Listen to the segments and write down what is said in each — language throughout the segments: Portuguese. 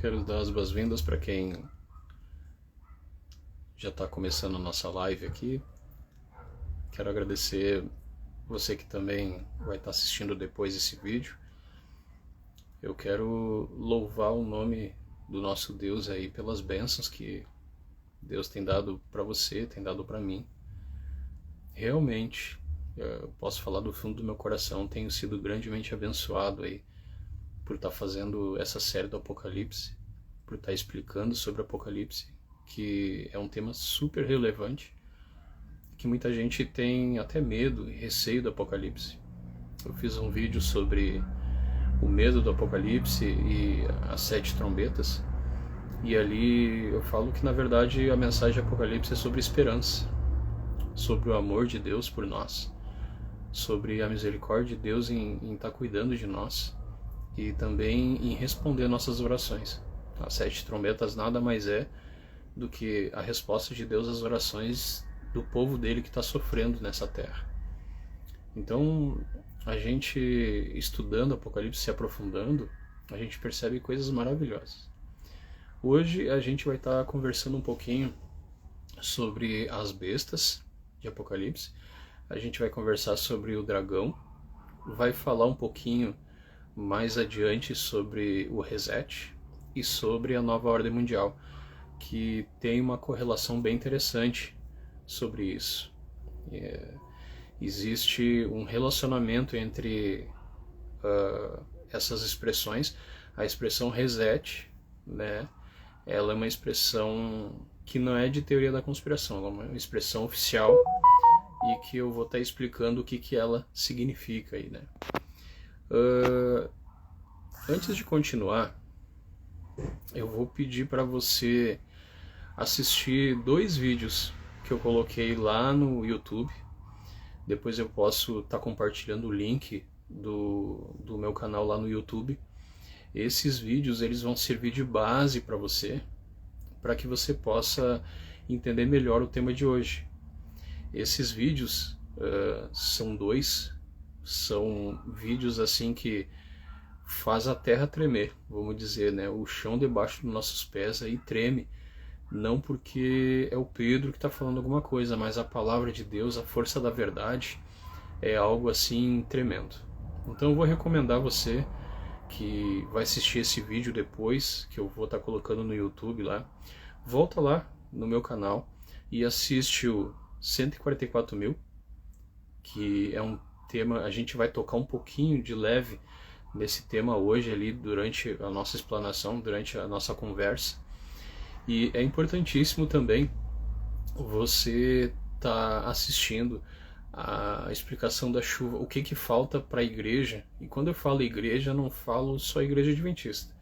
Quero dar as boas-vindas para quem já está começando a nossa live aqui. Quero agradecer você que também vai estar assistindo depois esse vídeo. Eu quero louvar o nome do nosso Deus aí pelas bênçãos que Deus tem dado para você, tem dado para mim. Realmente, eu posso falar do fundo do meu coração, tenho sido grandemente abençoado aí por estar fazendo essa série do Apocalipse, por estar explicando sobre o Apocalipse, que é um tema super relevante, que muita gente tem até medo e receio do Apocalipse. Eu fiz um vídeo sobre o medo do Apocalipse e as 7 trombetas, e ali eu falo que na verdade a mensagem do Apocalipse é sobre esperança, sobre o amor de Deus por nós, sobre a misericórdia de Deus em estar cuidando de nós e também em responder nossas orações. As 7 trombetas nada mais é do que a resposta de Deus às orações do povo dele que está sofrendo nessa terra. Então, a gente estudando Apocalipse, se aprofundando, a gente percebe coisas maravilhosas. Hoje a gente vai estar conversando um pouquinho sobre as bestas de Apocalipse. A gente vai conversar sobre o dragão, vai falar um pouquinho mais adiante sobre o reset e sobre a nova ordem mundial, que tem uma correlação bem interessante sobre isso. Existe um relacionamento entre essas expressões. A expressão reset, né, ela é uma expressão que não é de teoria da conspiração, ela é uma expressão oficial e que eu vou estar explicando o que ela significa aí, né. Antes de continuar, eu vou pedir para você assistir 2 vídeos que eu coloquei lá no YouTube. Depois eu posso estar compartilhando o link do meu canal lá no YouTube. Esses vídeos eles vão servir de base para você, para que você possa entender melhor o tema de hoje. Esses vídeos são 2, são vídeos assim que faz a terra tremer, vamos dizer, né? O chão debaixo dos nossos pés aí treme, não porque é o Pedro que está falando alguma coisa, mas a palavra de Deus, a força da verdade, é algo assim tremendo. Então eu vou recomendar a você que vai assistir esse vídeo depois, que eu vou estar colocando no YouTube lá, volta lá no meu canal e assiste o 144.000, que é um tema, a gente vai tocar um pouquinho de leve nesse tema hoje ali durante a nossa explanação, durante a nossa conversa. E é importantíssimo também você estar assistindo a explicação da chuva, o que falta para a igreja. E quando eu falo igreja, não falo só igreja adventista,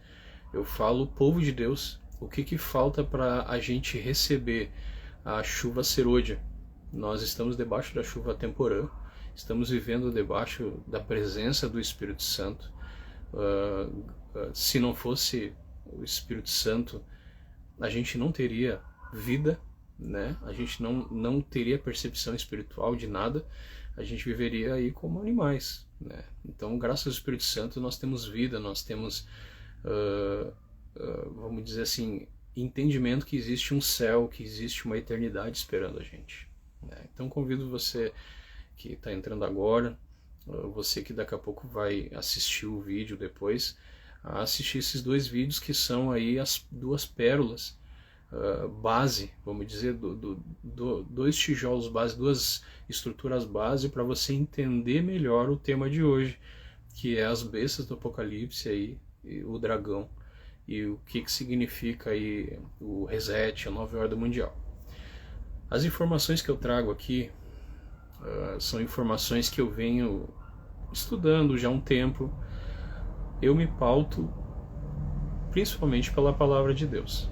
eu falo povo de Deus, o que falta para a gente receber a chuva serôdia. Nós estamos debaixo da chuva temporã, estamos vivendo debaixo da presença do Espírito Santo. Se não fosse o Espírito Santo, a gente não teria vida, né? A gente não teria percepção espiritual de nada, a gente viveria aí como animais, né? Então, graças ao Espírito Santo, nós temos vida, nós temos, vamos dizer assim, entendimento que existe um céu, que existe uma eternidade esperando a gente, né? Então, convido você que está entrando agora, você que daqui a pouco vai assistir o vídeo depois, a assistir esses 2 vídeos que são aí as 2 pérolas base, vamos dizer, 2 tijolos base, 2 estruturas base para você entender melhor o tema de hoje, que é as bestas do Apocalipse aí, e o dragão, e o que significa aí o reset, a nova ordem mundial. As informações que eu trago aqui são informações que eu venho estudando já há um tempo. Eu me pauto principalmente pela palavra de Deus.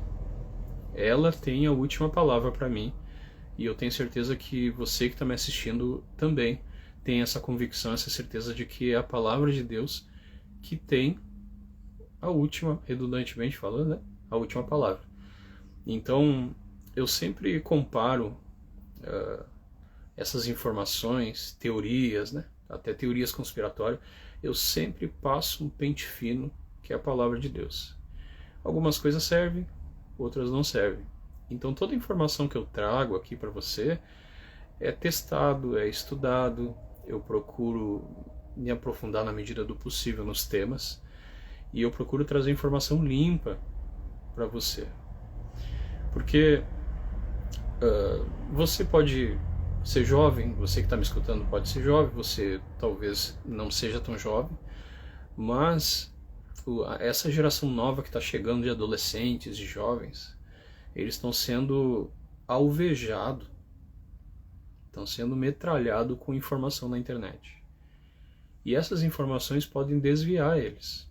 Ela tem a última palavra para mim, e eu tenho certeza que você que está me assistindo também tem essa convicção, essa certeza de que é a palavra de Deus que tem a última, redundantemente falando, né? A última palavra. Então, eu sempre comparo essas informações, teorias, né? Até teorias conspiratórias, eu sempre passo um pente fino, que é a palavra de Deus. Algumas coisas servem, outras não servem. Então toda a informação que eu trago aqui para você é testado, é estudado, eu procuro me aprofundar na medida do possível nos temas e eu procuro trazer informação limpa para você. Porque você pode ser jovem, você que está me escutando pode ser jovem, você talvez não seja tão jovem, mas essa geração nova que está chegando de adolescentes, de jovens, eles estão sendo alvejados, estão sendo metralhados com informação na internet. E essas informações podem desviar eles.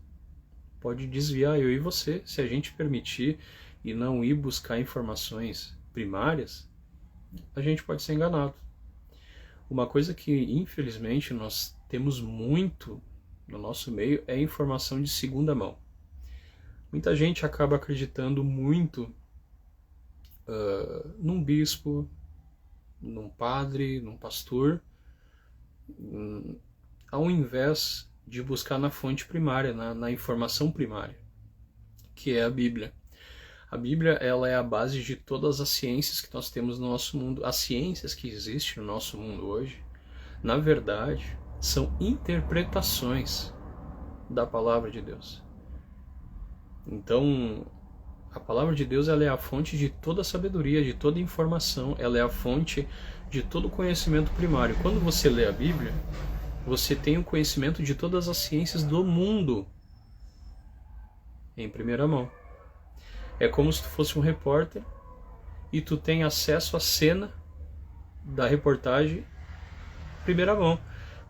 Pode desviar eu e você, se a gente permitir e não ir buscar informações primárias, a gente pode ser enganado. Uma coisa que, infelizmente, nós temos muito no nosso meio é informação de segunda mão. Muita gente acaba acreditando muito num bispo, num padre, num pastor, ao invés de buscar na fonte primária, na informação primária, que é a Bíblia. A Bíblia, ela é a base de todas as ciências que nós temos no nosso mundo. As ciências que existem no nosso mundo hoje, na verdade, são interpretações da palavra de Deus. Então, a palavra de Deus, ela é a fonte de toda a sabedoria, de toda a informação, ela é a fonte de todo o conhecimento primário. Quando você lê a Bíblia, você tem o conhecimento de todas as ciências do mundo em primeira mão. É como se tu fosse um repórter e tu tem acesso à cena da reportagem em primeira mão.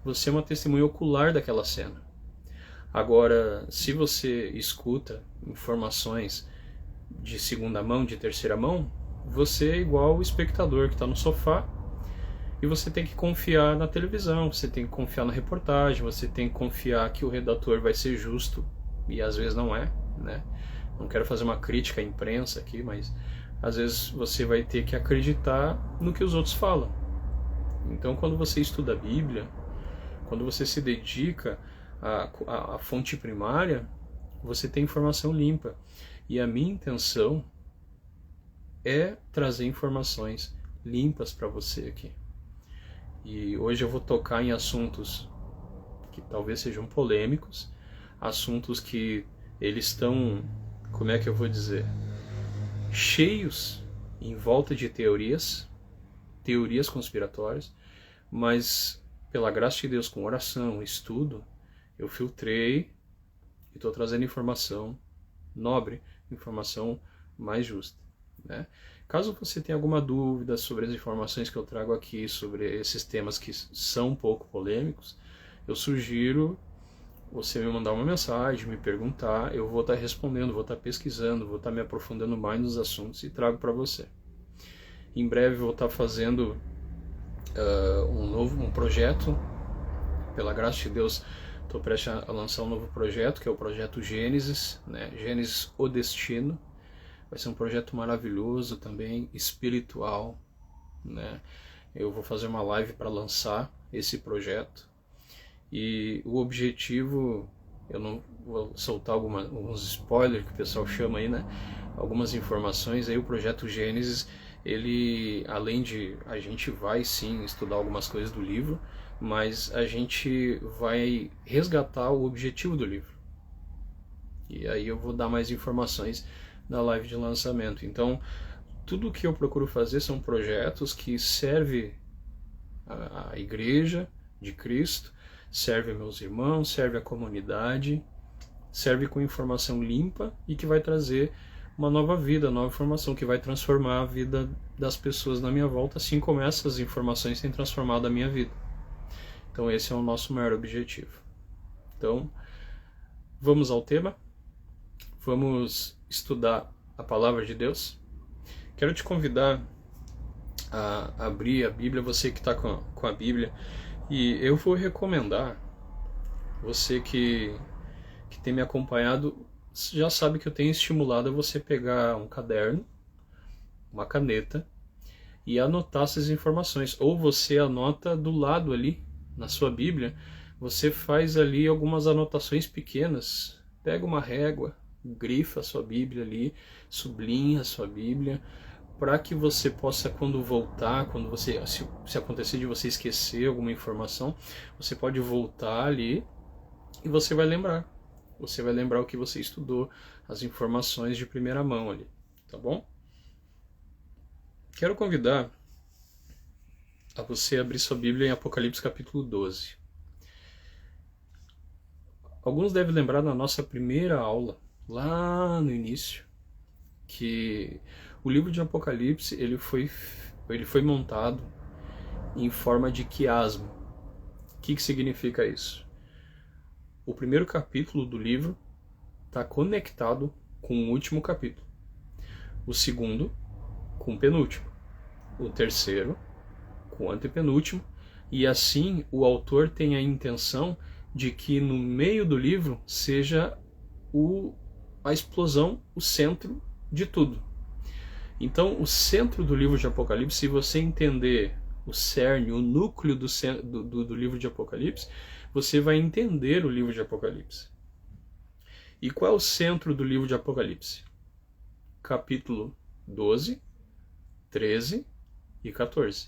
Você é uma testemunha ocular daquela cena. Agora, se você escuta informações de segunda mão, de terceira mão, você é igual o espectador que está no sofá e você tem que confiar na televisão, você tem que confiar na reportagem, você tem que confiar que o redator vai ser justo, e às vezes não é, né? Não quero fazer uma crítica à imprensa aqui, mas às vezes você vai ter que acreditar no que os outros falam. Então, quando você estuda a Bíblia, quando você se dedica à fonte primária, você tem informação limpa. E a minha intenção é trazer informações limpas para você aqui. E hoje eu vou tocar em assuntos que talvez sejam polêmicos, assuntos que eles estão, como é que eu vou dizer, cheios em volta de teorias conspiratórias, mas pela graça de Deus, com oração, estudo, eu filtrei e estou trazendo informação nobre, informação mais justa, né? Caso você tenha alguma dúvida sobre as informações que eu trago aqui, sobre esses temas que são um pouco polêmicos, eu sugiro você me mandar uma mensagem, me perguntar, eu vou estar respondendo, vou estar pesquisando, vou estar me aprofundando mais nos assuntos e trago para você. Em breve vou estar fazendo um projeto, pela graça de Deus, estou prestes a lançar um novo projeto, que é o projeto Gênesis, né? Gênesis, o Destino. Vai ser um projeto maravilhoso também, espiritual, né? Eu vou fazer uma live para lançar esse projeto. E o objetivo, eu não vou soltar alguns spoilers que o pessoal chama aí, né? Algumas informações aí. O projeto Gênesis, ele, além de, a gente vai sim estudar algumas coisas do livro, mas a gente vai resgatar o objetivo do livro. E aí eu vou dar mais informações na live de lançamento. Então, tudo o que eu procuro fazer são projetos que servem à igreja de Cristo, serve meus irmãos, serve a comunidade, serve com informação limpa e que vai trazer uma nova vida, nova informação, que vai transformar a vida das pessoas na minha volta, assim como essas informações têm transformado a minha vida. Então esse é o nosso maior objetivo. Então, vamos ao tema? Vamos estudar a Palavra de Deus? Quero te convidar a abrir a Bíblia, você que está com a Bíblia, e eu vou recomendar, você que tem me acompanhado, já sabe que eu tenho estimulado a você pegar um caderno, uma caneta, e anotar essas informações. Ou você anota do lado ali, na sua Bíblia, você faz ali algumas anotações pequenas, pega uma régua, grifa a sua Bíblia ali, sublinha a sua Bíblia, para que você possa, quando voltar, quando você, se acontecer de você esquecer alguma informação, você pode voltar ali e você vai lembrar. Você vai lembrar o que você estudou, as informações de primeira mão ali, tá bom? Quero convidar a você abrir sua Bíblia em Apocalipse capítulo 12. Alguns devem lembrar da nossa primeira aula, lá no início, que o livro de Apocalipse ele foi montado em forma de quiasmo. O que significa isso? O primeiro capítulo do livro está conectado com o último capítulo. O segundo com o penúltimo. O terceiro com o antepenúltimo. E assim o autor tem a intenção de que no meio do livro seja a explosão, o centro de tudo. Então o centro do livro de Apocalipse, se você entender o cerne, o núcleo do livro de Apocalipse, você vai entender o livro de Apocalipse. E qual é o centro do livro de Apocalipse? Capítulo 12, 13 e 14.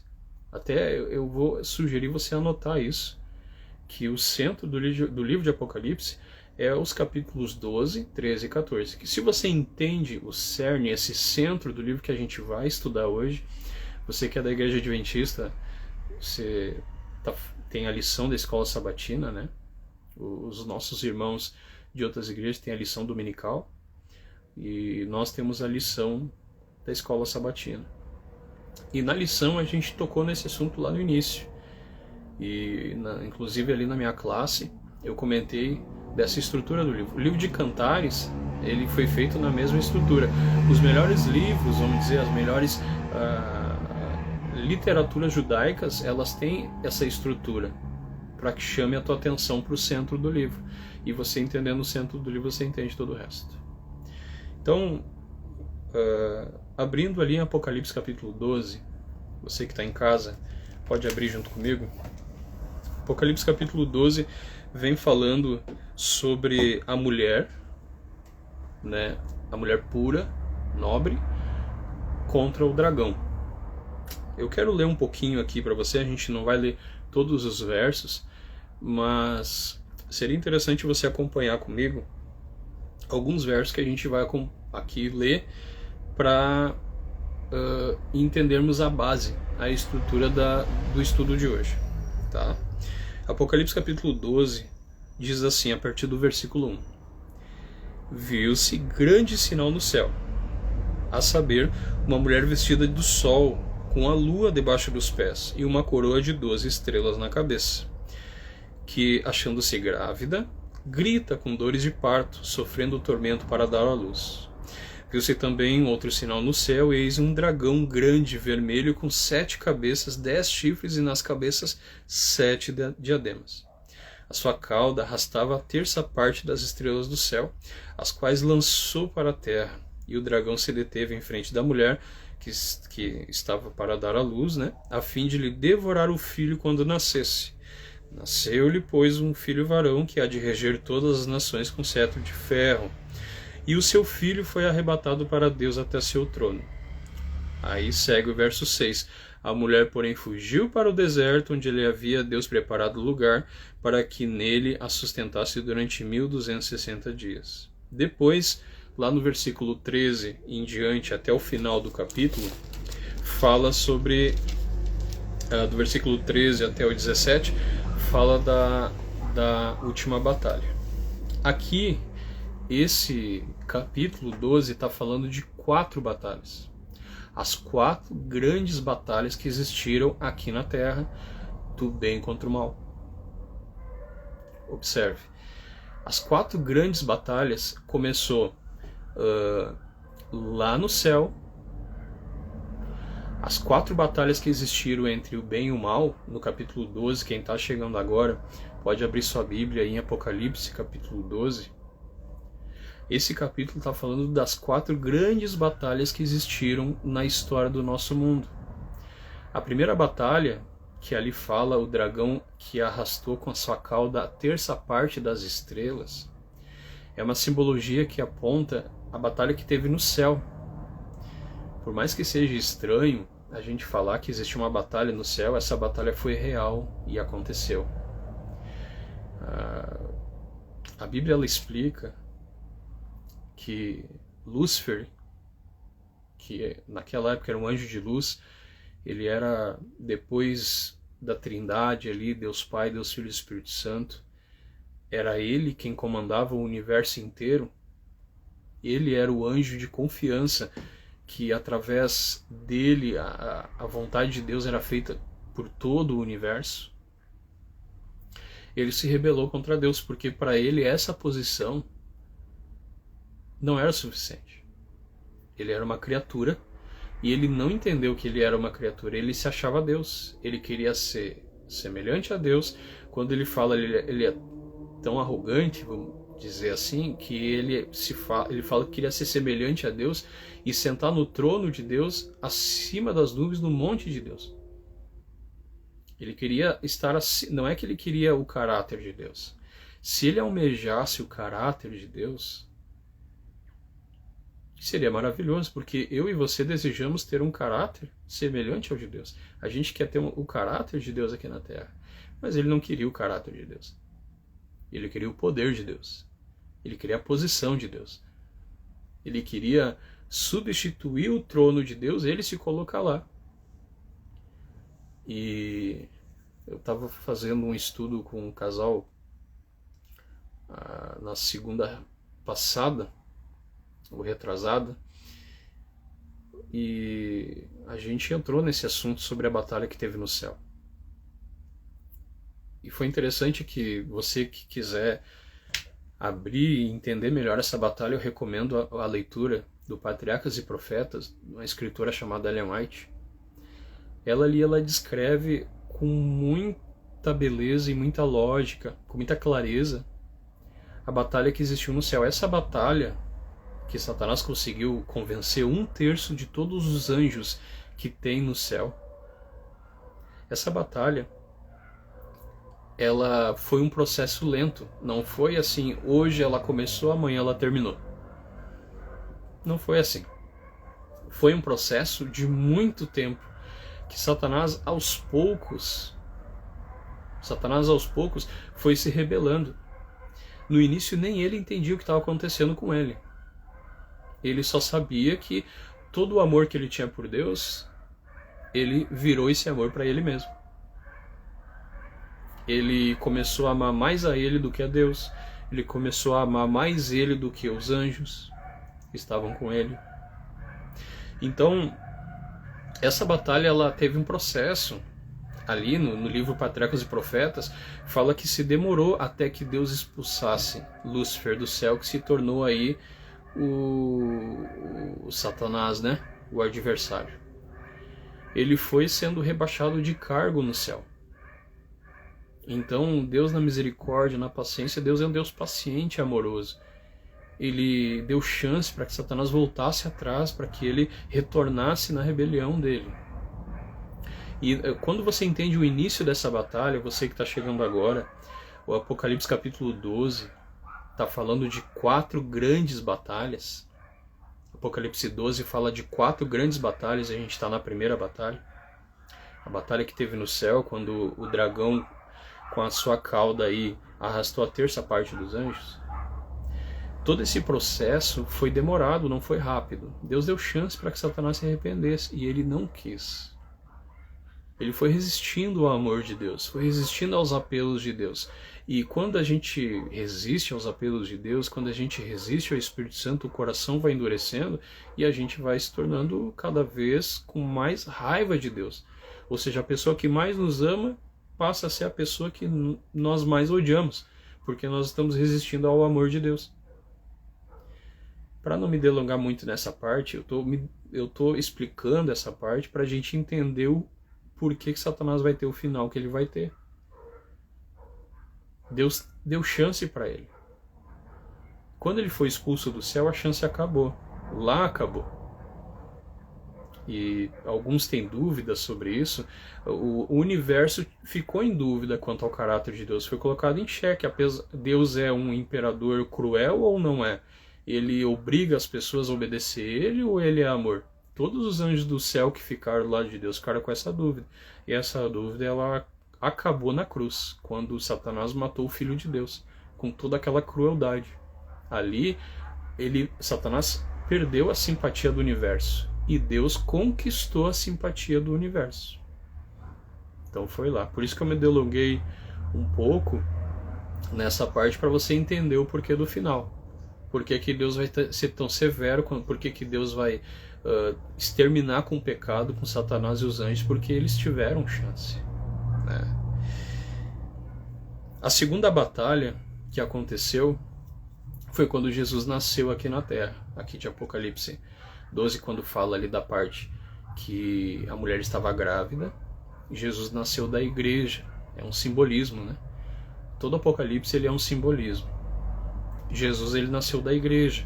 Até eu vou sugerir você anotar isso, que o centro do livro de Apocalipse é os capítulos 12, 13 e 14. Que se você entende o cerne, esse centro do livro que a gente vai estudar hoje, você que é da Igreja Adventista, você tem a lição da escola sabatina, né? Os nossos irmãos de outras igrejas têm a lição dominical e nós temos a lição da escola sabatina. E na lição a gente tocou nesse assunto lá no início. E inclusive ali na minha classe eu comentei dessa estrutura do livro. O livro de Cantares, ele foi feito na mesma estrutura. Os melhores livros, vamos dizer, as melhores literaturas judaicas, elas têm essa estrutura para que chame a tua atenção para o centro do livro. E você entendendo o centro do livro, você entende todo o resto. Então, abrindo ali em Apocalipse capítulo 12, você que está em casa, pode abrir junto comigo. Apocalipse capítulo 12 vem falando sobre a mulher, né, a mulher pura, nobre, contra o dragão. Eu quero ler um pouquinho aqui para você, a gente não vai ler todos os versos, mas seria interessante você acompanhar comigo alguns versos que a gente vai aqui ler para entendermos a base, a estrutura do estudo de hoje, tá? Apocalipse capítulo 12 diz assim, a partir do versículo 1: Viu-se grande sinal no céu, a saber, uma mulher vestida do sol, com a lua debaixo dos pés, e uma coroa de 12 estrelas na cabeça, que, achando-se grávida, grita com dores de parto, sofrendo o tormento para dar à luz. Viu-se também outro sinal no céu, e eis um dragão grande, vermelho, com 7 cabeças, 10 chifres, e nas cabeças 7 diademas. A sua cauda arrastava a terça parte das estrelas do céu, as quais lançou para a terra. E o dragão se deteve em frente da mulher, que estava para dar à luz, né, a fim de lhe devorar o filho quando nascesse. Nasceu-lhe, pois, um filho varão, que há de reger todas as nações com cetro de ferro. E o seu filho foi arrebatado para Deus até seu trono. Aí segue o verso 6. A mulher, porém, fugiu para o deserto, onde lhe havia Deus preparado lugar, para que nele a sustentasse durante 1260 dias. Depois, lá no versículo 13 em diante, até o final do capítulo, fala sobre, do versículo 13 até o 17, fala da última batalha. Aqui, esse capítulo 12 está falando de 4 batalhas. As 4 grandes batalhas que existiram aqui na Terra, do bem contra o mal. Observe. As 4 grandes batalhas começou lá no céu. As 4 batalhas que existiram entre o bem e o mal, no capítulo 12, quem está chegando agora, pode abrir sua Bíblia em Apocalipse, capítulo 12. Esse capítulo está falando das 4 grandes batalhas que existiram na história do nosso mundo. A primeira batalha, que ali fala o dragão que arrastou com a sua cauda a terça parte das estrelas, é uma simbologia que aponta a batalha que teve no céu. Por mais que seja estranho a gente falar que existe uma batalha no céu, essa batalha foi real e aconteceu. A Bíblia ela explica que Lúcifer, que naquela época era um anjo de luz, ele era, depois da Trindade ali, Deus Pai, Deus Filho e Espírito Santo, era ele quem comandava o universo inteiro. Ele era o anjo de confiança, que através dele a vontade de Deus era feita por todo o universo. Ele se rebelou contra Deus, porque para ele essa posição não era suficiente. Ele era uma criatura e ele não entendeu que ele era uma criatura. Ele se achava Deus. Ele queria ser semelhante a Deus. Quando ele fala, ele é tão arrogante, vamos dizer assim, que ele fala que queria ser semelhante a Deus e sentar no trono de Deus, acima das nuvens, no monte de Deus. Ele queria estar assim. Não é que ele queria o caráter de Deus. Se ele almejasse o caráter de Deus, seria maravilhoso, porque eu e você desejamos ter um caráter semelhante ao de Deus. A gente quer ter o caráter de Deus aqui na Terra. Mas ele não queria o caráter de Deus. Ele queria o poder de Deus. Ele queria a posição de Deus. Ele queria substituir o trono de Deus, ele se colocar lá. E eu estava fazendo um estudo com um casal na segunda passada, ou retrasada, e a gente entrou nesse assunto sobre a batalha que teve no céu. E foi interessante que você que quiser abrir e entender melhor essa batalha, eu recomendo a leitura do Patriarcas e Profetas, uma escritora chamada Ellen White. Ela ali descreve com muita beleza e muita lógica, com muita clareza, a batalha que existiu no céu. Essa batalha que Satanás conseguiu convencer 1/3 de todos os anjos que tem no céu. Essa batalha, ela foi um processo lento. Não foi assim, hoje ela começou, amanhã ela terminou. Não foi assim. Foi um processo de muito tempo, que Satanás aos poucos foi se rebelando. No início nem ele entendia o que estava acontecendo com ele. Ele só sabia que todo o amor que ele tinha por Deus, ele virou esse amor para ele mesmo. Ele começou a amar mais a ele do que a Deus. Ele começou a amar mais ele do que os anjos que estavam com ele. Então, essa batalha ela teve um processo. Ali no livro Patriarcas e Profetas, fala que se demorou até que Deus expulsasse Lúcifer do céu, que se tornou aí o Satanás, né? O adversário. Ele foi sendo rebaixado de cargo no céu. Então, Deus na misericórdia, na paciência, Deus é um Deus paciente e amoroso. Ele deu chance para que Satanás voltasse atrás, para que ele retornasse na rebelião dele. E quando você entende o início dessa batalha, você que está chegando agora, o Apocalipse capítulo 12 está falando de 4 grandes batalhas. Apocalipse 12 fala de 4 grandes batalhas, e a gente está na primeira batalha. A batalha que teve no céu, quando o dragão, com a sua cauda aí, arrastou a 1/3 parte dos anjos. Todo esse processo foi demorado, não foi rápido. Deus deu chance para que Satanás se arrependesse, e ele não quis. Ele foi resistindo ao amor de Deus, foi resistindo aos apelos de Deus. E quando a gente resiste aos apelos de Deus, quando a gente resiste ao Espírito Santo, o coração vai endurecendo e a gente vai se tornando cada vez com mais raiva de Deus. Ou seja, a pessoa que mais nos ama passa a ser a pessoa que nós mais odiamos, porque nós estamos resistindo ao amor de Deus. Para não me delongar muito nessa parte, eu estou explicando essa parte para a gente entender por que Satanás vai ter o final que ele vai ter. Deus deu chance para ele. Quando ele foi expulso do céu, a chance acabou. Lá acabou. e alguns têm dúvidas sobre isso, o universo ficou em dúvida quanto ao caráter de Deus, foi colocado em xeque. Deus é um imperador cruel ou não é? Ele obriga as pessoas a obedecer ele ou ele é amor? Todos os anjos do céu que ficaram do lado de Deus ficaram com essa dúvida. E essa dúvida ela acabou na cruz, quando Satanás matou o Filho de Deus, com toda aquela crueldade. Ali, Satanás perdeu a simpatia do universo e Deus conquistou a simpatia do universo. Então foi lá. Por isso que eu me delonguei um pouco nessa parte, para você entender o porquê do final. Por que Deus vai ser tão severo, por que Deus vai exterminar com o pecado, com Satanás e os anjos, porque eles tiveram chance, né? A segunda batalha que aconteceu foi quando Jesus nasceu aqui na Terra, aqui de Apocalipse 12, quando fala ali da parte que a mulher estava grávida. Jesus nasceu da igreja, é um simbolismo, né? Todo Apocalipse ele é um simbolismo. Jesus ele nasceu da igreja.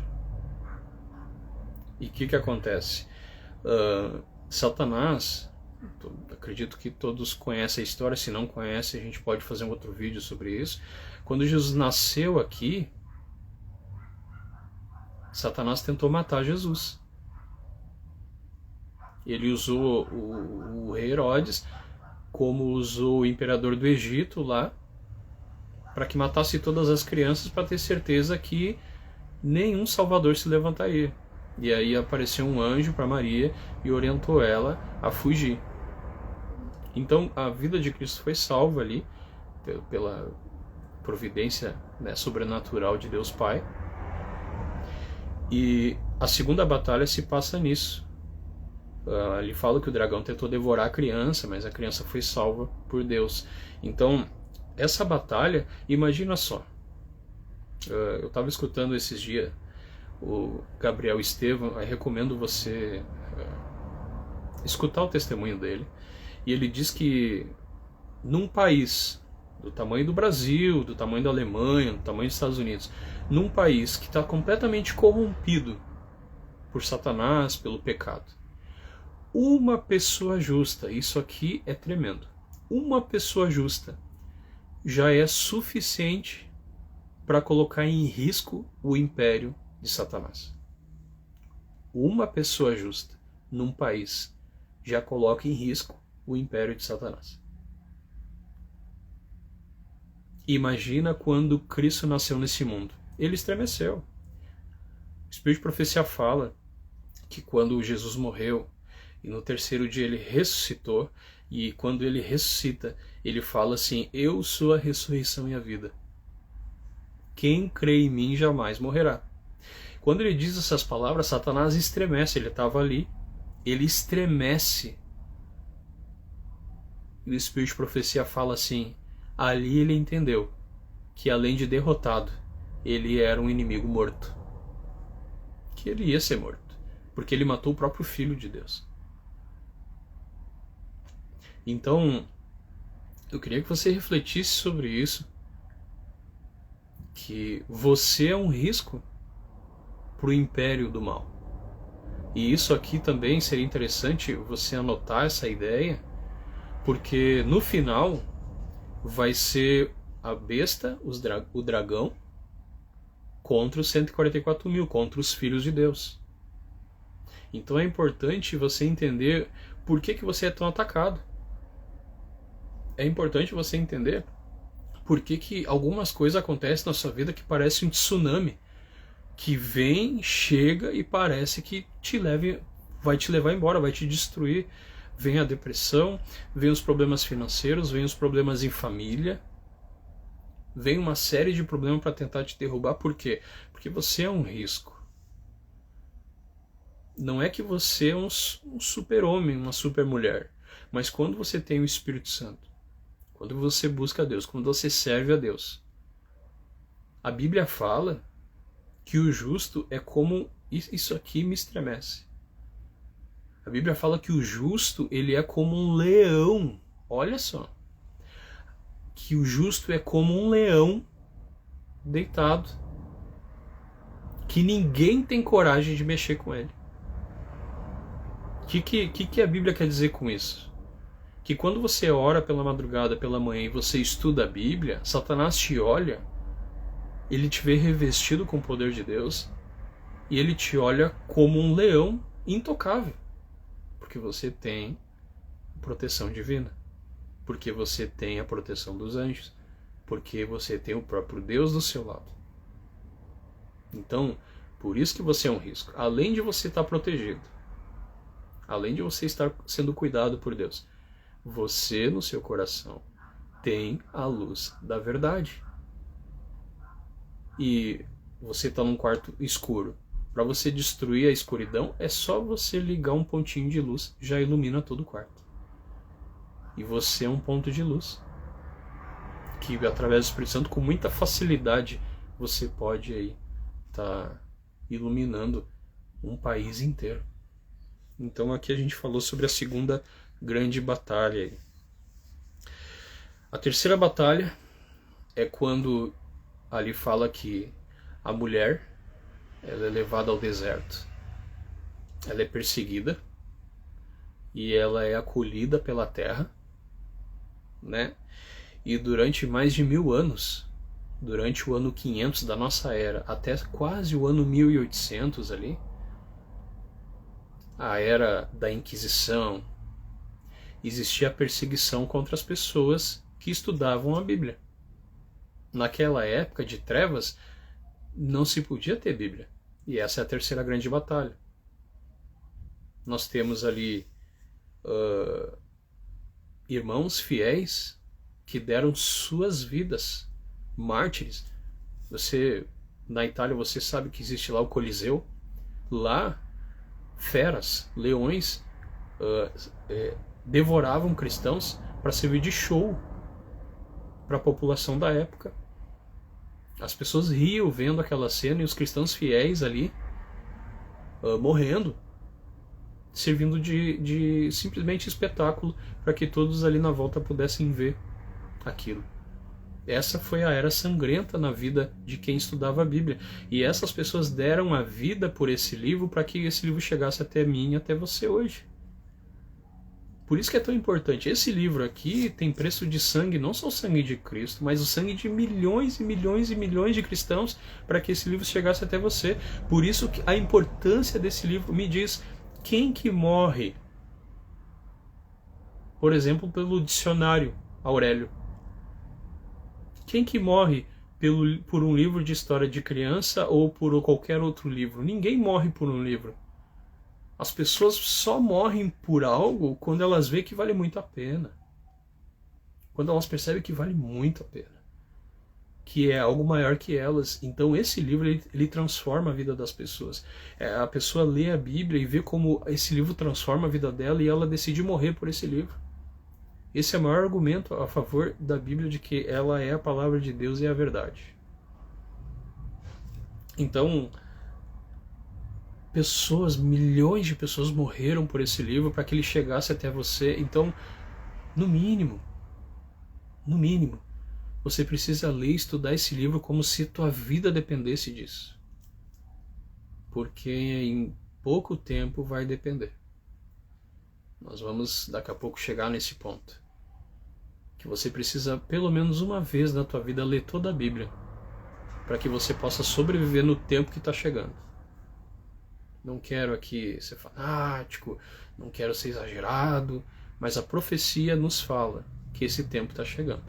E o que acontece? Satanás, acredito que todos conhecem a história, se não conhecem a gente pode fazer um outro vídeo sobre isso. Quando Jesus nasceu aqui, Satanás tentou matar Jesus. Ele usou o rei Herodes, como usou o imperador do Egito lá, para que matasse todas as crianças, para ter certeza que nenhum salvador se levantaria. E aí apareceu um anjo para Maria e orientou ela a fugir. Então a vida de Cristo foi salva ali pela providência, né, sobrenatural de Deus Pai. E a segunda batalha se passa nisso. Ele fala que o dragão tentou devorar a criança, mas a criança foi salva por Deus. Então essa batalha, imagina só, eu estava escutando esses dias o Gabriel Estevam, eu recomendo você escutar o testemunho dele, e ele diz que num país do tamanho do Brasil, do tamanho da Alemanha, do tamanho dos Estados Unidos, num país que está completamente corrompido por Satanás, pelo pecado, uma pessoa justa, isso aqui é tremendo, uma pessoa justa já é suficiente para colocar em risco o império de Satanás. Uma pessoa justa num país já coloca em risco o império de Satanás. Imagina quando Cristo nasceu nesse mundo. Ele estremeceu. O Espírito de Profecia fala que quando Jesus morreu e no terceiro dia ele ressuscitou, e quando ele ressuscita, ele fala assim: eu sou a ressurreição e a vida. Quem crê em mim jamais morrerá. Quando ele diz essas palavras, Satanás estremece. Ele estava ali, ele estremece. E o Espírito de Profecia fala assim: ali ele entendeu que além de derrotado, ele era um inimigo morto. Que ele ia ser morto, porque ele matou o próprio Filho de Deus. Então, eu queria que você refletisse sobre isso, que você é um risco para o império do mal. E isso aqui também seria interessante você anotar essa ideia, porque no final vai ser a besta, o dragão, contra os 144 mil, contra os filhos de Deus. Então é importante você entender por que você é tão atacado. É importante você entender por que algumas coisas acontecem na sua vida que parece um tsunami, que vem, chega e parece que vai te levar embora, vai te destruir. Vem a depressão, vem os problemas financeiros, vem os problemas em família, vem uma série de problemas para tentar te derrubar. Por quê? Porque você é um risco. Não é que você é um super-homem, uma super-mulher, mas quando você tem o Espírito Santo, quando você busca a Deus, quando você serve a Deus, a Bíblia fala que o justo é como... Isso aqui me estremece. A Bíblia fala que o justo, ele é como um leão. Olha só. Que o justo é como um leão deitado, que ninguém tem coragem de mexer com ele. que a Bíblia quer dizer com isso? Que quando você ora pela madrugada, pela manhã, e você estuda a Bíblia, Satanás te olha, ele te vê revestido com o poder de Deus, e ele te olha como um leão intocável, porque você tem proteção divina, porque você tem a proteção dos anjos, porque você tem o próprio Deus do seu lado. Então, por isso que você é um risco. Além de você estar protegido, além de você estar sendo cuidado por Deus, você no seu coração tem a luz da verdade. E você está num quarto escuro. Para você destruir a escuridão, é só você ligar um pontinho de luz, já ilumina todo o quarto. E você é um ponto de luz, que através do Espírito Santo, com muita facilidade, você pode aí estar iluminando um país inteiro. Então aqui a gente falou sobre a segunda grande batalha aí. A terceira batalha é quando ali fala que a mulher, ela é levada ao deserto, ela é perseguida e ela é acolhida pela terra, né? E durante mais de 1000 anos, durante o ano 500 da nossa era até quase o ano 1800 ali, a era da Inquisição, existia a perseguição contra as pessoas que estudavam a Bíblia. Naquela época de trevas, não se podia ter Bíblia. E essa é a terceira grande batalha. Nós temos ali irmãos fiéis que deram suas vidas, mártires. Na Itália, você sabe que existe lá o Coliseu. Lá, feras, leões, devoravam cristãos para servir de show para a população da época. As pessoas riam vendo aquela cena e os cristãos fiéis ali morrendo, servindo de simplesmente espetáculo para que todos ali na volta pudessem ver aquilo. Essa foi a era sangrenta na vida de quem estudava a Bíblia. E essas pessoas deram a vida por esse livro para que esse livro chegasse até mim e até você hoje. Por isso que é tão importante. Esse livro aqui tem preço de sangue, não só o sangue de Cristo, mas o sangue de milhões e milhões e milhões de cristãos para que esse livro chegasse até você. Por isso que a importância desse livro me diz quem que morre, por exemplo, pelo dicionário Aurélio. Quem que morre por um livro de história de criança ou por qualquer outro livro? Ninguém morre por um livro. As pessoas só morrem por algo quando elas veem que vale muito a pena. Quando elas percebem que vale muito a pena. Que é algo maior que elas. Então esse livro ele transforma a vida das pessoas. A pessoa lê a Bíblia e vê como esse livro transforma a vida dela e ela decide morrer por esse livro. Esse é o maior argumento a favor da Bíblia, de que ela é a palavra de Deus e a verdade. Então, milhões de pessoas morreram por esse livro para que ele chegasse até você. Então, no mínimo, você precisa ler e estudar esse livro como se tua vida dependesse disso. Porque em pouco tempo vai depender. Nós vamos daqui a pouco chegar nesse ponto. Que você precisa pelo menos uma vez na tua vida ler toda a Bíblia. Para que você possa sobreviver no tempo que está chegando. Não quero aqui ser fanático, não quero ser exagerado, mas a profecia nos fala que esse tempo está chegando.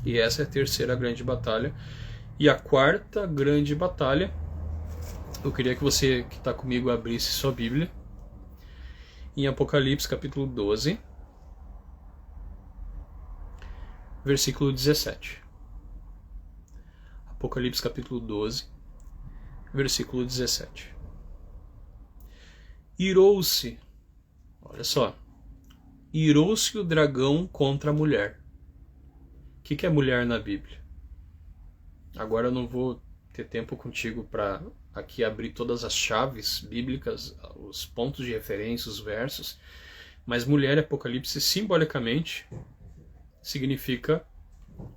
E essa é a terceira grande batalha. E a quarta grande batalha, eu queria que você que está comigo abrisse sua Bíblia em Apocalipse capítulo 12, versículo 17. Apocalipse capítulo 12, versículo 17. Irou-se, olha só, irou-se o dragão contra a mulher. O que é mulher na Bíblia? Agora eu não vou ter tempo contigo para aqui abrir todas as chaves bíblicas, os pontos de referência, os versos, mas mulher, Apocalipse, simbolicamente, significa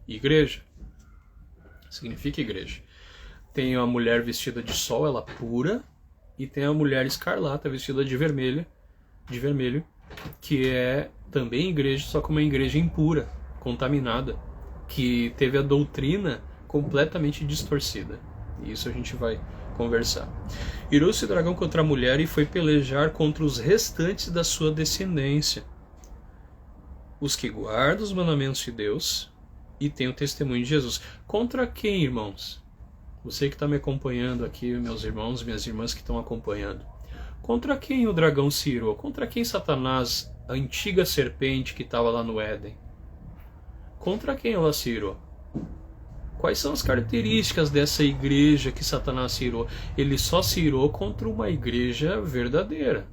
igreja. Significa igreja. Tem a mulher vestida de sol, ela pura, e tem a mulher escarlata vestida de vermelha, de vermelho, que é também igreja, só que uma igreja impura, contaminada, que teve a doutrina completamente distorcida. E isso a gente vai conversar. Irou-se o dragão contra a mulher e foi pelejar contra os restantes da sua descendência, os que guardam os mandamentos de Deus e têm o testemunho de Jesus. Contra quem, irmãos? Você que está me acompanhando aqui, meus irmãos, minhas irmãs que estão acompanhando. Contra quem o dragão se irou? Contra quem Satanás, a antiga serpente que estava lá no Éden? Contra quem ela se irou? Quais são as características dessa igreja que Satanás se irou? Ele só se irou contra uma igreja verdadeira.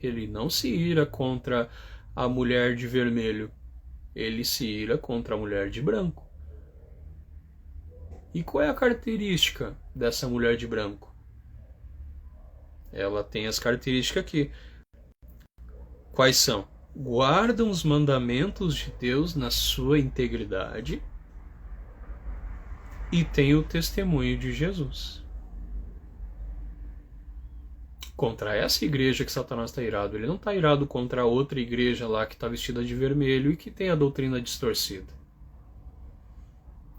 Ele não se ira contra a mulher de vermelho. Ele se ira contra a mulher de branco. E qual é a característica dessa mulher de branco? Ela tem as características aqui. Quais são? Guardam os mandamentos de Deus na sua integridade e tem o testemunho de Jesus. Contra essa igreja que Satanás está irado. Ele não está irado contra a outra igreja lá que está vestida de vermelho e que tem a doutrina distorcida.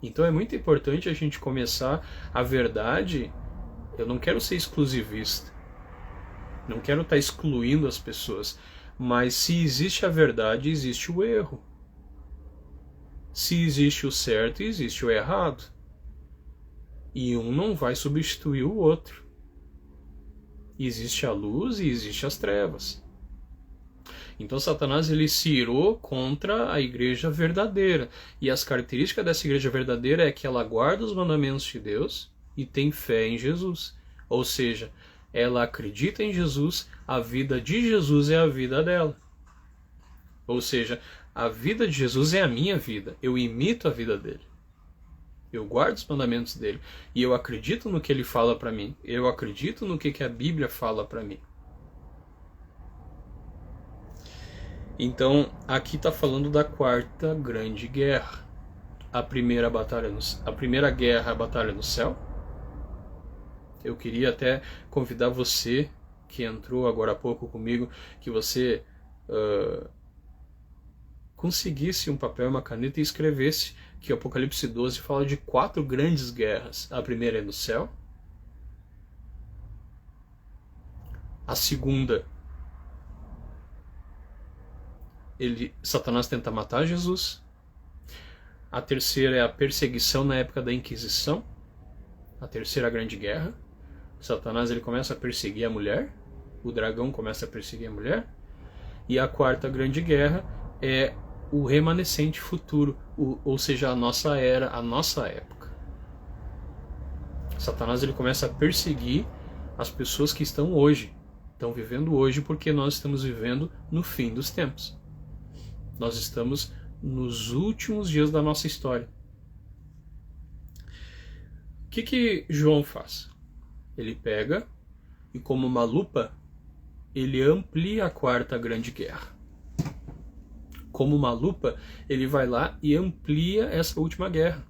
Então é muito importante a gente começar a verdade. Eu não quero ser exclusivista. Não quero estar excluindo as pessoas. Mas se existe a verdade, existe o erro. Se existe o certo, existe o errado. E um não vai substituir o outro. Existe a luz e existe as trevas. Então Satanás ele se irou contra a igreja verdadeira. E as características dessa igreja verdadeira é que ela guarda os mandamentos de Deus e tem fé em Jesus. Ou seja, ela acredita em Jesus, a vida de Jesus é a vida dela. Ou seja, a vida de Jesus é a minha vida. Eu imito a vida dele. Eu guardo os mandamentos dele. E eu acredito no que ele fala para mim. Eu acredito no que a Bíblia fala para mim. Então, aqui está falando da quarta grande guerra. A primeira guerra, a batalha no céu. Eu queria até convidar você, que entrou agora há pouco comigo, que você conseguisse um papel e uma caneta e escrevesse que o Apocalipse 12 fala de 4 grandes guerras. A primeira é no céu. A segunda, Satanás tenta matar Jesus. A terceira é a perseguição na época da Inquisição. A terceira grande guerra. Satanás ele começa a perseguir a mulher. O dragão começa a perseguir a mulher. E a quarta grande guerra é o remanescente futuro, ou seja, a nossa era, a nossa época. Satanás ele começa a perseguir as pessoas que estão vivendo hoje, porque nós estamos vivendo no fim dos tempos. Nós estamos nos últimos dias da nossa história. O que João faz? Ele pega e, como uma lupa, ele amplia a quarta grande guerra. Como uma lupa, ele vai lá e amplia essa última guerra.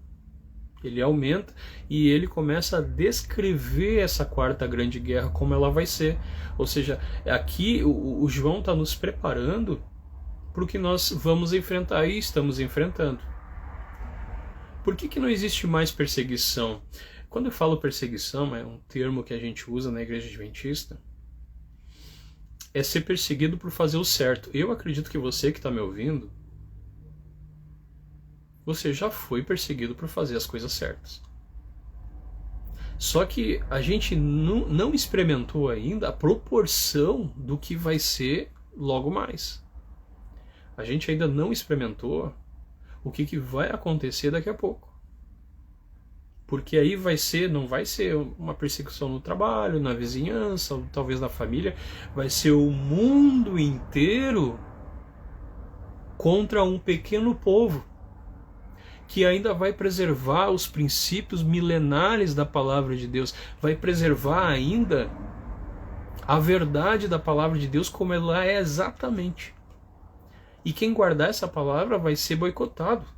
Ele aumenta e ele começa a descrever essa quarta grande guerra, como ela vai ser. Ou seja, aqui o João está nos preparando para o que nós vamos enfrentar e estamos enfrentando. Por que não existe mais perseguição? Quando eu falo perseguição, é um termo que a gente usa na Igreja Adventista, é ser perseguido por fazer o certo. Eu acredito que você que está me ouvindo, você já foi perseguido por fazer as coisas certas. Só que a gente não experimentou ainda a proporção do que vai ser logo mais. A gente ainda não experimentou o que vai acontecer daqui a pouco. Porque aí não vai ser uma perseguição no trabalho, na vizinhança, ou talvez na família, vai ser o mundo inteiro contra um pequeno povo que ainda vai preservar os princípios milenares da palavra de Deus, vai preservar ainda a verdade da palavra de Deus como ela é exatamente. E quem guardar essa palavra vai ser boicotado.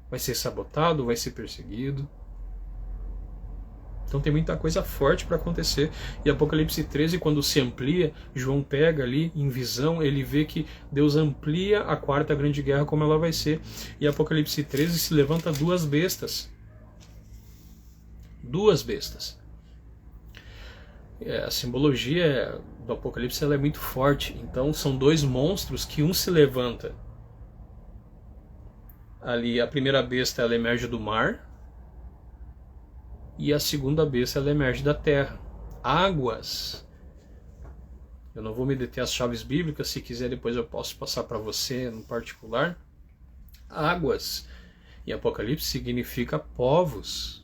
Vai ser sabotado, vai ser perseguido. Então tem muita coisa forte para acontecer. E Apocalipse 13, quando se amplia, João pega ali em visão, ele vê que Deus amplia a quarta grande guerra como ela vai ser. E Apocalipse 13 se levanta duas bestas. Duas bestas. A simbologia do Apocalipse ela é muito forte. Então são dois monstros que um se levanta. Ali a primeira besta ela emerge do mar. E a segunda besta ela emerge da terra. Águas. Eu não vou me deter às chaves bíblicas, se quiser depois eu posso passar para você no particular. Águas em Apocalipse significa povos.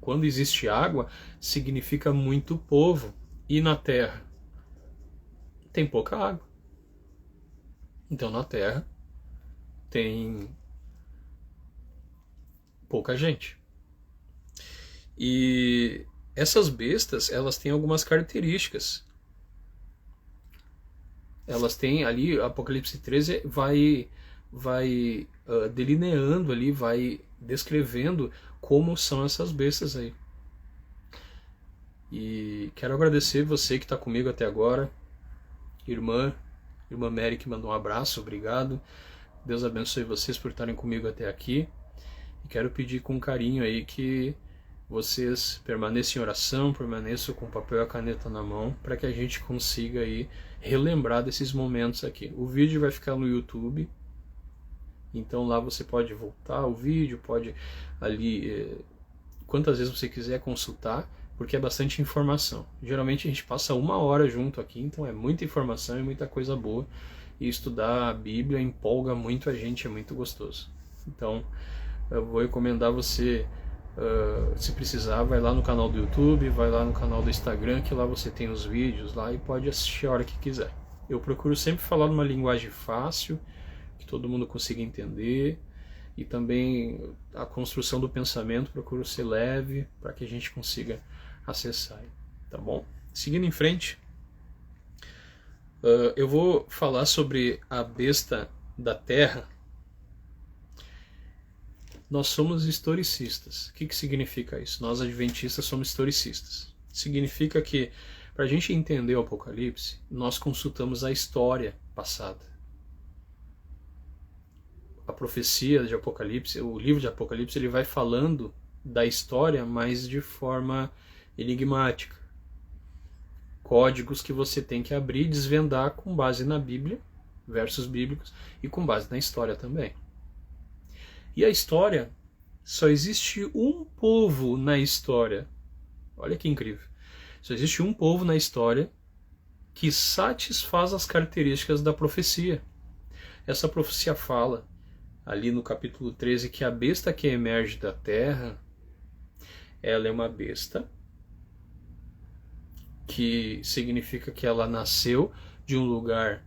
Quando existe água, significa muito povo. E na terra tem pouca água. Então na terra tem pouca gente. E essas bestas, elas têm algumas características. Elas têm ali, Apocalipse 13 vai delineando ali, vai descrevendo como são essas bestas aí. E quero agradecer você que está comigo até agora. Irmã Mary que mandou um abraço, obrigado. Deus abençoe vocês por estarem comigo até aqui. E quero pedir com carinho aí que vocês permaneçam em oração, permaneçam com o papel e a caneta na mão, para que a gente consiga aí relembrar desses momentos aqui. O vídeo vai ficar no YouTube, então lá você pode voltar ao vídeo, pode ali, quantas vezes você quiser consultar, porque é bastante informação. Geralmente a gente passa 1 hora junto aqui, então é muita informação e muita coisa boa, e estudar a Bíblia empolga muito a gente, é muito gostoso. Então eu vou recomendar você, se precisar, vai lá no canal do YouTube, vai lá no canal do Instagram, que lá você tem os vídeos lá e pode assistir a hora que quiser. Eu procuro sempre falar numa linguagem fácil, que todo mundo consiga entender, e também a construção do pensamento procuro ser leve, para que a gente consiga acessar, tá bom? Seguindo em frente, eu vou falar sobre a besta da terra. Nós somos historicistas. O que significa isso? Nós adventistas somos historicistas. Significa que, para a gente entender o Apocalipse, nós consultamos a história passada. A profecia de Apocalipse, o livro de Apocalipse, ele vai falando da história, mas de forma enigmática. Códigos que você tem que abrir e desvendar com base na Bíblia, versos bíblicos, e com base na história também. E a história, só existe um povo na história. Olha que incrível. Só existe um povo na história que satisfaz as características da profecia. Essa profecia fala, ali no capítulo 13, que a besta que emerge da terra, ela é uma besta que significa que ela nasceu de um lugar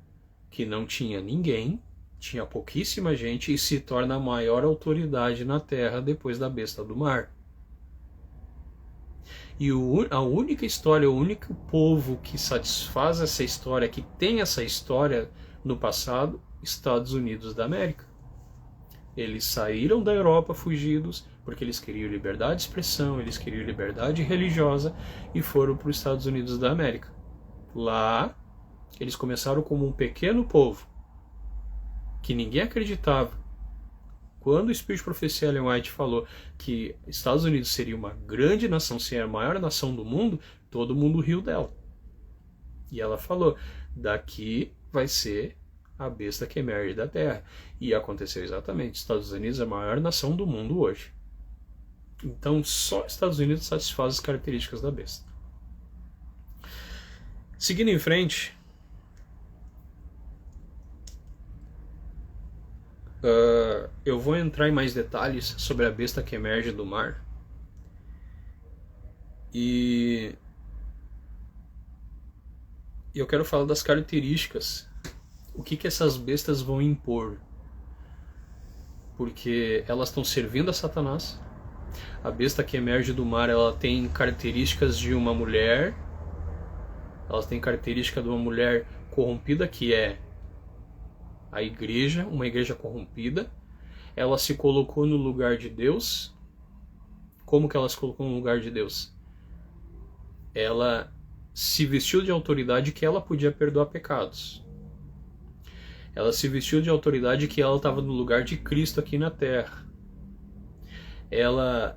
que não tinha ninguém, tinha pouquíssima gente, e se torna a maior autoridade na terra depois da besta do mar. E a única história, o único povo que satisfaz essa história, que tem essa história no passado, Estados Unidos da América. Eles saíram da Europa fugidos, porque eles queriam liberdade de expressão, eles queriam liberdade religiosa, e foram para os Estados Unidos da América. Lá, eles começaram como um pequeno povo, que ninguém acreditava. Quando o Espírito de Profecia Ellen White falou que Estados Unidos seria uma grande nação, seria a maior nação do mundo, todo mundo riu dela. E ela falou, daqui vai ser a besta que emerge da terra. E aconteceu exatamente. Estados Unidos é a maior nação do mundo hoje. Então só Estados Unidos satisfaz as características da besta. Seguindo em frente, eu vou entrar em mais detalhes sobre a besta que emerge do mar. E eu quero falar das características. O que essas bestas vão impor? Porque elas estão servindo a Satanás. A besta que emerge do mar, ela tem características de uma mulher. Ela tem característica de uma mulher corrompida, que é a igreja, uma igreja corrompida. Ela se colocou no lugar de Deus, Como que ela se colocou no lugar de Deus? Ela se vestiu de autoridade que ela podia perdoar pecados. Ela se vestiu de autoridade que ela estava no lugar de Cristo aqui na terra.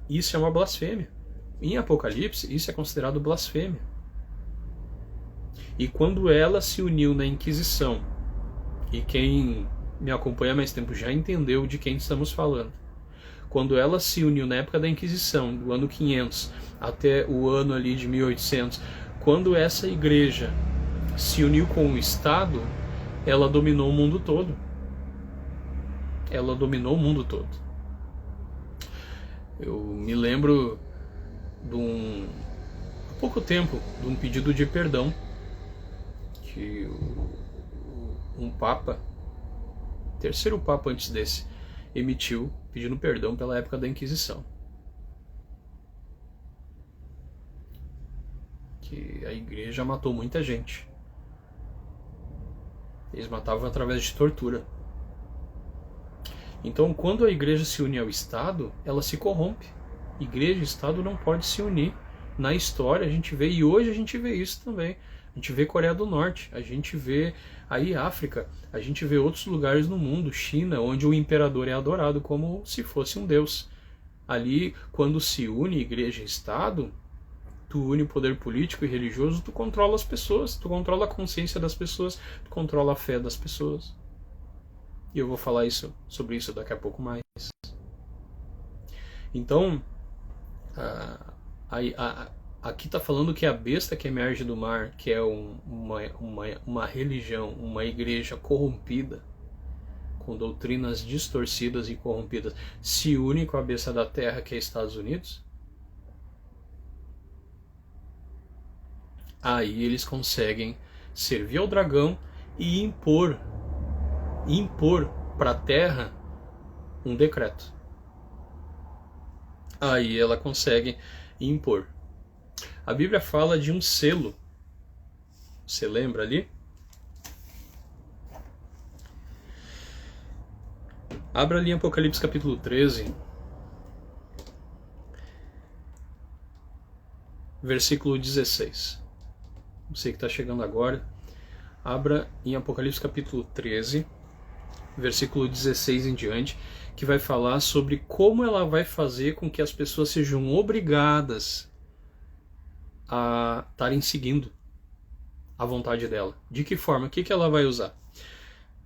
Isso é uma blasfêmia. Em Apocalipse, isso é considerado blasfêmia. E quando ela se uniu na Inquisição, e quem me acompanha há mais tempo já entendeu de quem estamos falando, quando ela se uniu na época da Inquisição, do ano 500 até o ano ali de 1800, quando essa igreja se uniu com o Estado, ela dominou o mundo todo. Ela dominou o mundo todo. Eu me lembro há pouco tempo, de um pedido de perdão que um papa, terceiro papa antes desse, emitiu pedindo perdão pela época da Inquisição. Que a igreja matou muita gente. Eles matavam através de tortura. Então, quando a igreja se une ao Estado, ela se corrompe. Igreja e Estado não podem se unir. Na história a gente vê, e hoje a gente vê isso também. A gente vê Coreia do Norte, a gente vê aí África, a gente vê outros lugares no mundo, China, onde o imperador é adorado como se fosse um deus. Ali, quando se une igreja e Estado, tu une o poder político e religioso, tu controla as pessoas, tu controla a consciência das pessoas, tu controla a fé das pessoas. E eu vou falar sobre isso daqui a pouco mais. Então, aqui está falando que a besta que emerge do mar, que é uma religião, uma igreja corrompida, com doutrinas distorcidas e corrompidas, se une com a besta da terra, que é Estados Unidos. Aí eles conseguem servir ao dragão e impor para a terra um decreto. Aí ela consegue impor. A Bíblia fala de um selo. Você lembra ali? Abra ali em Apocalipse capítulo 13. Versículo 16. Você que está chegando agora, abra em Apocalipse capítulo 13, versículo 16 em diante, que vai falar sobre como ela vai fazer com que as pessoas sejam obrigadas a estarem seguindo a vontade dela. De que forma? O que ela vai usar?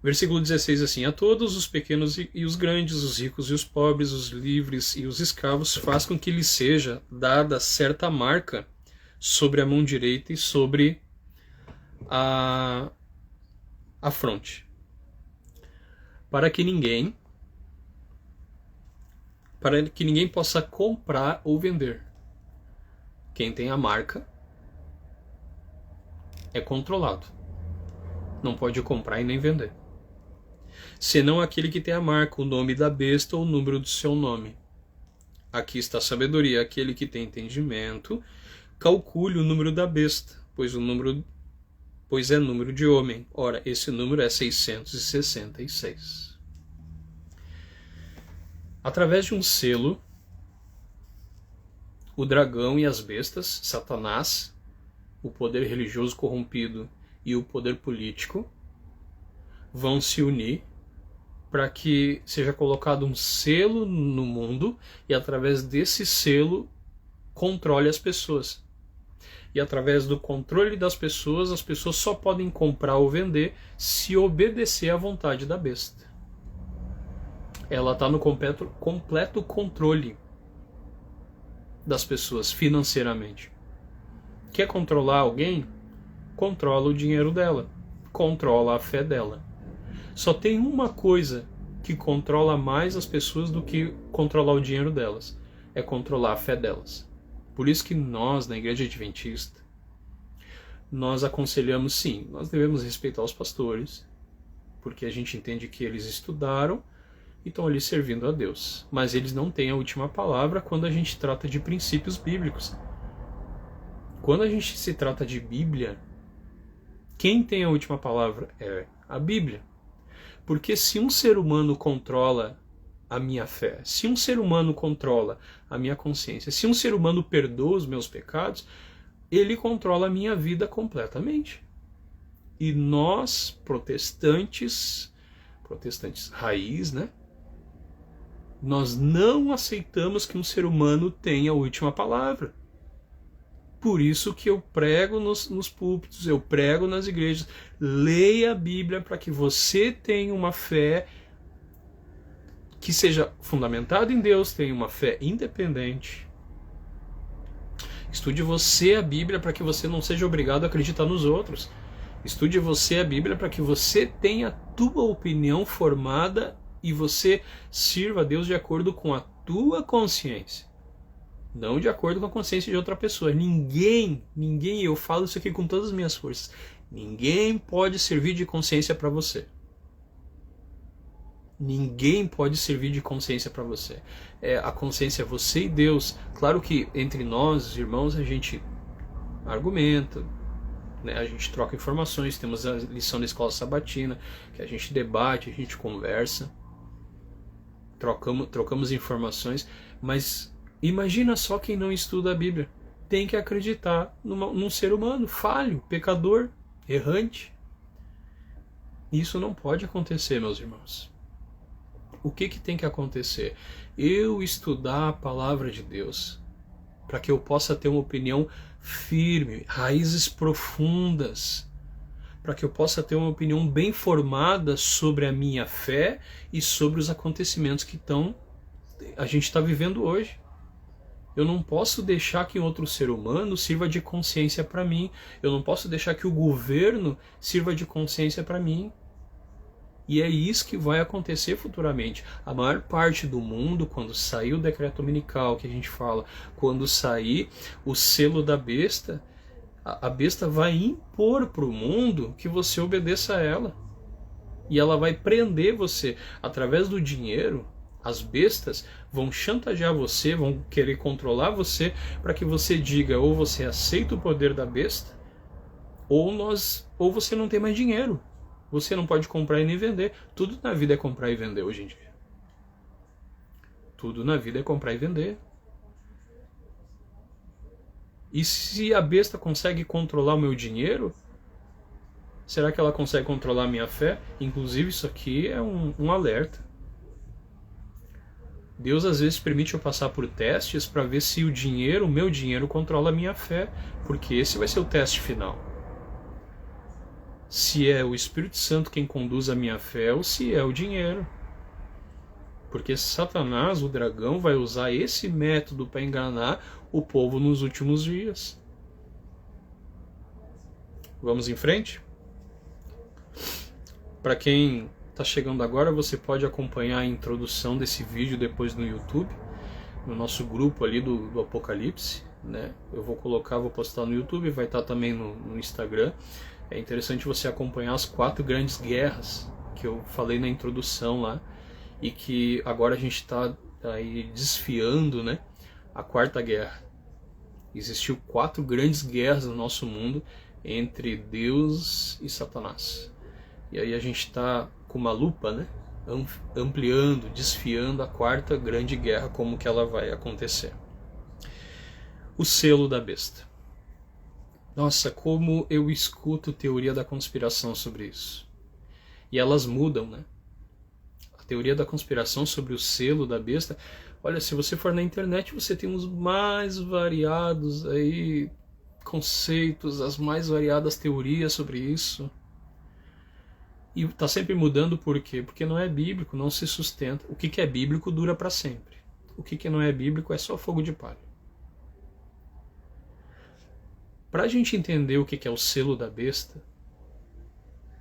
Versículo 16 assim: a todos os pequenos e os grandes, os ricos e os pobres, os livres e os escravos, faz com que lhes seja dada certa marca sobre a mão direita e sobre a fronte, para que ninguém possa comprar ou vender. Quem tem a marca é controlado. Não pode comprar e nem vender. Senão aquele que tem a marca, o nome da besta ou o número do seu nome. Aqui está a sabedoria. Aquele que tem entendimento, calcule o número da besta, pois é número de homem. Ora, esse número é 666. Através de um selo, o dragão e as bestas, Satanás, o poder religioso corrompido e o poder político vão se unir para que seja colocado um selo no mundo e através desse selo controle as pessoas. E através do controle das pessoas, as pessoas só podem comprar ou vender se obedecer à vontade da besta. Ela está no completo controle das pessoas financeiramente. Quer controlar alguém? Controla o dinheiro dela, controla a fé dela. Só tem uma coisa que controla mais as pessoas do que controlar o dinheiro delas: é controlar a fé delas. Por isso que nós, na Igreja Adventista, nós aconselhamos sim, nós devemos respeitar os pastores, porque a gente entende que eles estudaram e estão ali servindo a Deus. Mas eles não têm a última palavra quando a gente trata de princípios bíblicos. Quando a gente se trata de Bíblia, quem tem a última palavra é a Bíblia. Porque se um ser humano controla a minha fé, se um ser humano controla a minha consciência, se um ser humano perdoa os meus pecados, ele controla a minha vida completamente. E nós, protestantes raiz, né? Nós não aceitamos que um ser humano tenha a última palavra. Por isso que eu prego nos púlpitos, eu prego nas igrejas. Leia a Bíblia para que você tenha uma fé que seja fundamentada em Deus, tenha uma fé independente. Estude você a Bíblia para que você não seja obrigado a acreditar nos outros. Estude você a Bíblia para que você tenha a tua opinião formada e você sirva a Deus de acordo com a tua consciência. Não de acordo com a consciência de outra pessoa. Ninguém, eu falo isso aqui com todas as minhas forças, ninguém pode servir de consciência para você. Ninguém pode servir de consciência para você. A consciência é você e Deus. Claro que entre nós, irmãos, a gente argumenta, né? A gente troca informações, temos a lição da escola sabatina, que a gente debate, a gente conversa, trocamos informações, mas imagina só quem não estuda a Bíblia. Tem que acreditar num ser humano falho, pecador, errante. Isso não pode acontecer, meus irmãos. O que tem que acontecer? Eu estudar a palavra de Deus, para que eu possa ter uma opinião firme, raízes profundas, para que eu possa ter uma opinião bem formada sobre a minha fé e sobre os acontecimentos que a gente está vivendo hoje. Eu não posso deixar que outro ser humano sirva de consciência para mim. Eu não posso deixar que o governo sirva de consciência para mim. E é isso que vai acontecer futuramente. A maior parte do mundo, quando sair o decreto dominical, que a gente fala, quando sair o selo da besta, a besta vai impor para o mundo que você obedeça a ela. E ela vai prender você através do dinheiro. As bestas vão chantagear você, vão querer controlar você para que você diga ou você aceita o poder da besta, ou você não tem mais dinheiro. Você não pode comprar e nem vender. Tudo na vida é comprar e vender hoje em dia. Tudo na vida é comprar e vender. E se a besta consegue controlar o meu dinheiro, será que ela consegue controlar a minha fé? Inclusive isso aqui é um alerta. Deus às vezes permite eu passar por testes para ver se o meu dinheiro controla a minha fé, porque esse vai ser o teste final. Se é o Espírito Santo quem conduz a minha fé ou se é o dinheiro. Porque Satanás, o dragão, vai usar esse método para enganar o povo nos últimos dias. Vamos em frente? Para quem está chegando agora, você pode acompanhar a introdução desse vídeo depois no YouTube, no nosso grupo ali do Apocalipse, né? Eu vou postar no YouTube, vai estar também no Instagram. É interessante você acompanhar as 4 grandes guerras que eu falei na introdução lá, e que agora a gente está aí desfiando, né, a 4ª guerra. Existiu 4 grandes guerras no nosso mundo entre Deus e Satanás. E aí a gente está com uma lupa, né, ampliando, desfiando a 4ª grande guerra, como que ela vai acontecer. O selo da besta. Nossa, como eu escuto teoria da conspiração sobre isso. E elas mudam, né? A teoria da conspiração sobre o selo da besta. Olha, se você for na internet, você tem os mais variados aí conceitos, as mais variadas teorias sobre isso. E está sempre mudando por quê? Porque não é bíblico, não se sustenta. O que é bíblico dura para sempre. O que não é bíblico é só fogo de palha. Para a gente entender o que é o selo da besta,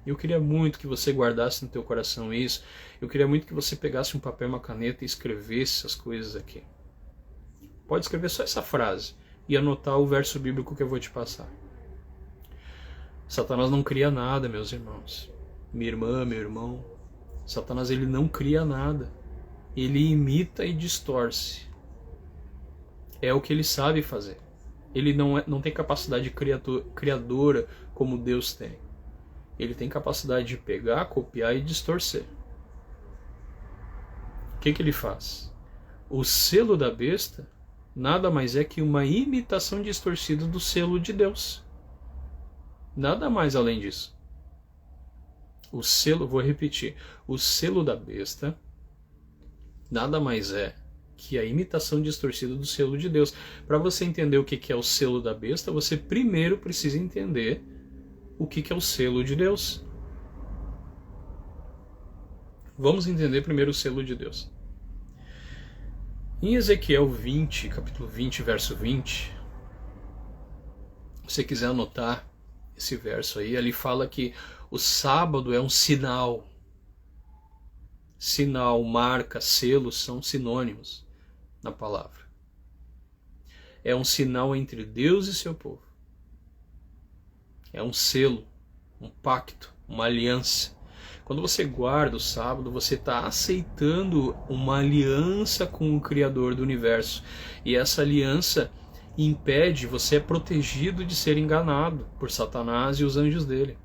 eu queria muito que você guardasse no teu coração isso. Eu queria muito que você pegasse um papel e uma caneta e escrevesse essas coisas aqui. Pode escrever só essa frase e anotar o verso bíblico que eu vou te passar. Satanás não cria nada, meus irmãos. Minha irmã, meu irmão. Satanás, ele não cria nada. Ele imita e distorce. É o que ele sabe fazer. Ele não tem capacidade criadora como Deus tem. Ele tem capacidade de pegar, copiar e distorcer. que ele faz? O selo da besta nada mais é que uma imitação distorcida do selo de Deus. Nada mais além disso. O selo, vou repetir, o selo da besta nada mais é que a imitação distorcida do selo de Deus. Para você entender o que é o selo da besta, você primeiro precisa entender o que é o selo de Deus. Vamos entender primeiro o selo de Deus. Em Ezequiel 20, capítulo 20, verso 20, se você quiser anotar esse verso aí, ali fala que o sábado é um sinal. Sinal, marca, selo são sinônimos na palavra. É um sinal entre Deus e seu povo. É um selo, um pacto, uma aliança. Quando você guarda o sábado, você está aceitando uma aliança com o Criador do universo. E essa aliança impede, você é protegido de ser enganado por Satanás e os anjos dele.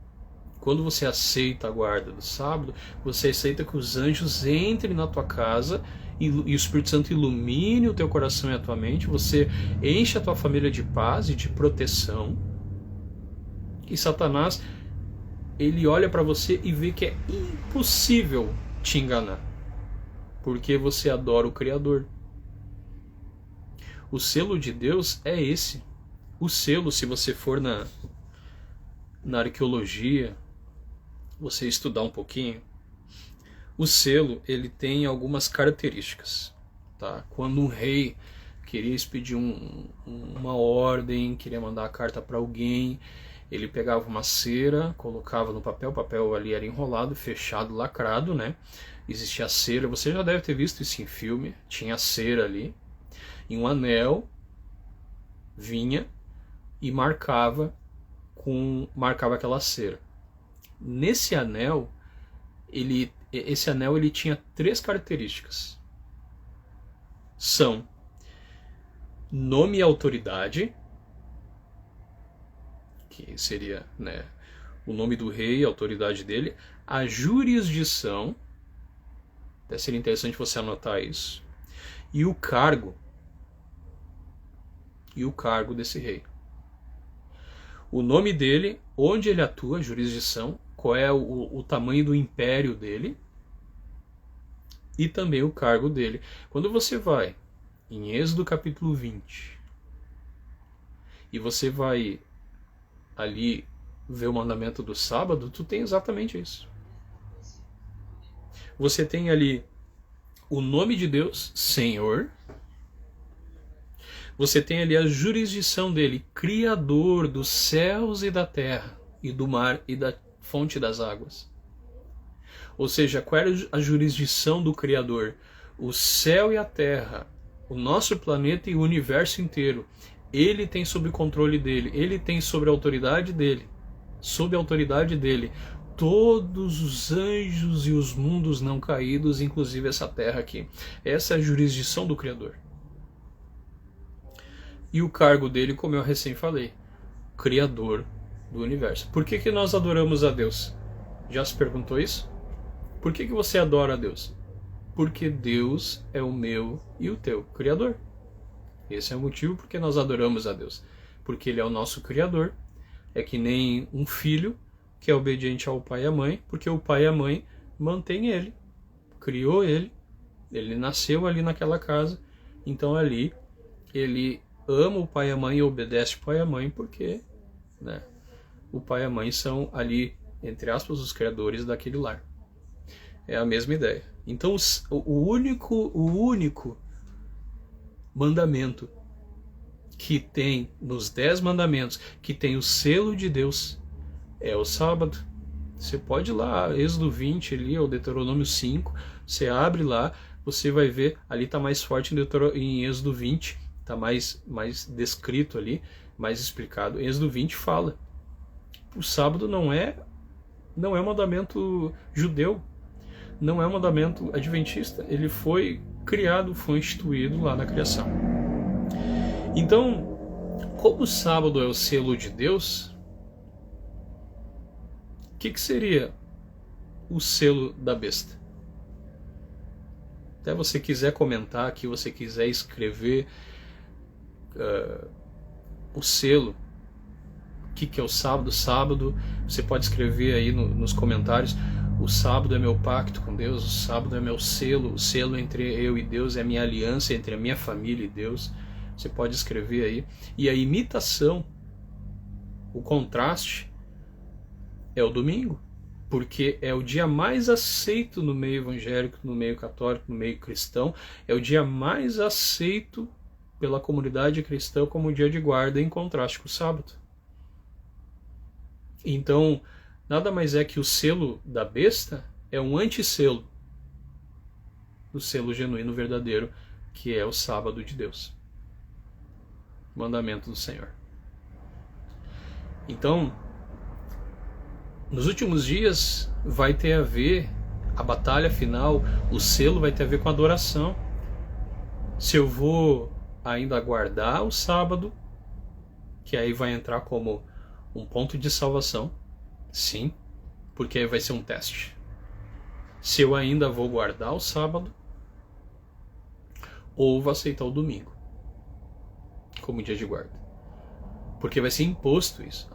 Quando você aceita a guarda do sábado, você aceita que os anjos entrem na tua casa e o Espírito Santo ilumine o teu coração e a tua mente. Você enche a tua família de paz e de proteção. E Satanás, ele olha para você e vê que é impossível te enganar, porque você adora o Criador. O selo de Deus é esse. O selo, se você for na arqueologia, você estudar um pouquinho, o selo ele tem algumas características. Tá? Quando um rei queria expedir uma ordem, queria mandar a carta para alguém, ele pegava uma cera, colocava no papel, o papel ali era enrolado, fechado, lacrado, né? Existia a cera, você já deve ter visto isso em filme, tinha a cera ali, e um anel vinha e marcava aquela cera. Nesse anel, esse anel ele tinha 3 características. São nome e autoridade, que seria, né, o nome do rei, a autoridade dele, a jurisdição, até seria interessante você anotar isso, e o cargo desse rei. O nome dele, onde ele atua, jurisdição, qual é o tamanho do império dele, e também o cargo dele. Quando você vai em Êxodo capítulo 20, e você vai ali ver o mandamento do sábado, tu tem exatamente isso. Você tem ali o nome de Deus, Senhor. Você tem ali a jurisdição dele, Criador dos céus e da terra, e do mar e da fonte das águas. Ou seja, qual era a jurisdição do Criador? O céu e a terra, o nosso planeta e o universo inteiro. Ele tem sob o controle dele, ele tem sobre a autoridade dele, todos os anjos e os mundos não caídos, inclusive essa terra aqui. Essa é a jurisdição do Criador. E o cargo dele, como eu recém falei, Criador do universo. Por que nós adoramos a Deus? Já se perguntou isso? Por que você adora a Deus? Porque Deus é o meu e o teu Criador. Esse é o motivo porque nós adoramos a Deus. Porque Ele é o nosso Criador. É que nem um filho que é obediente ao pai e à mãe, porque o pai e a mãe mantêm ele, criou ele nasceu ali naquela casa, então ali ele ama o pai e a mãe e obedece o pai e a mãe porque, né, o pai e a mãe são ali, entre aspas, os criadores daquele lar. É a mesma ideia. Então o único mandamento que tem nos 10 mandamentos, que tem o selo de Deus, é o sábado. Você pode ir lá, Êxodo 20 ali, ou Deuteronômio 5, você abre lá, você vai ver, ali está mais forte em Êxodo 20, está mais descrito ali, mais explicado. Êxodo 20 fala, o sábado não é mandamento judeu, não é mandamento adventista, ele foi criado, foi instituído lá na criação. Então, como o sábado é o selo de Deus, o que seria o selo da besta? Até você quiser comentar aqui, você quiser escrever o selo, o que é o sábado. Sábado, você pode escrever aí nos comentários: o sábado é meu pacto com Deus, o sábado é meu selo, o selo entre eu e Deus, é a minha aliança entre a minha família e Deus. Você pode escrever aí. E a imitação, o contraste, é o domingo, porque é o dia mais aceito no meio evangélico, no meio católico, no meio cristão, é o dia mais aceito pela comunidade cristã como o dia de guarda, em contraste com o sábado. Então, nada mais é que o selo da besta é um antisselo do selo genuíno verdadeiro, que é o sábado de Deus. Mandamento do Senhor. Então, nos últimos dias vai ter a ver, a batalha final, o selo vai ter a ver com a adoração. Se eu vou ainda aguardar o sábado, que aí vai entrar como um ponto de salvação, sim, porque aí vai ser um teste. Se eu ainda vou guardar o sábado, ou vou aceitar o domingo como dia de guarda, porque vai ser imposto isso.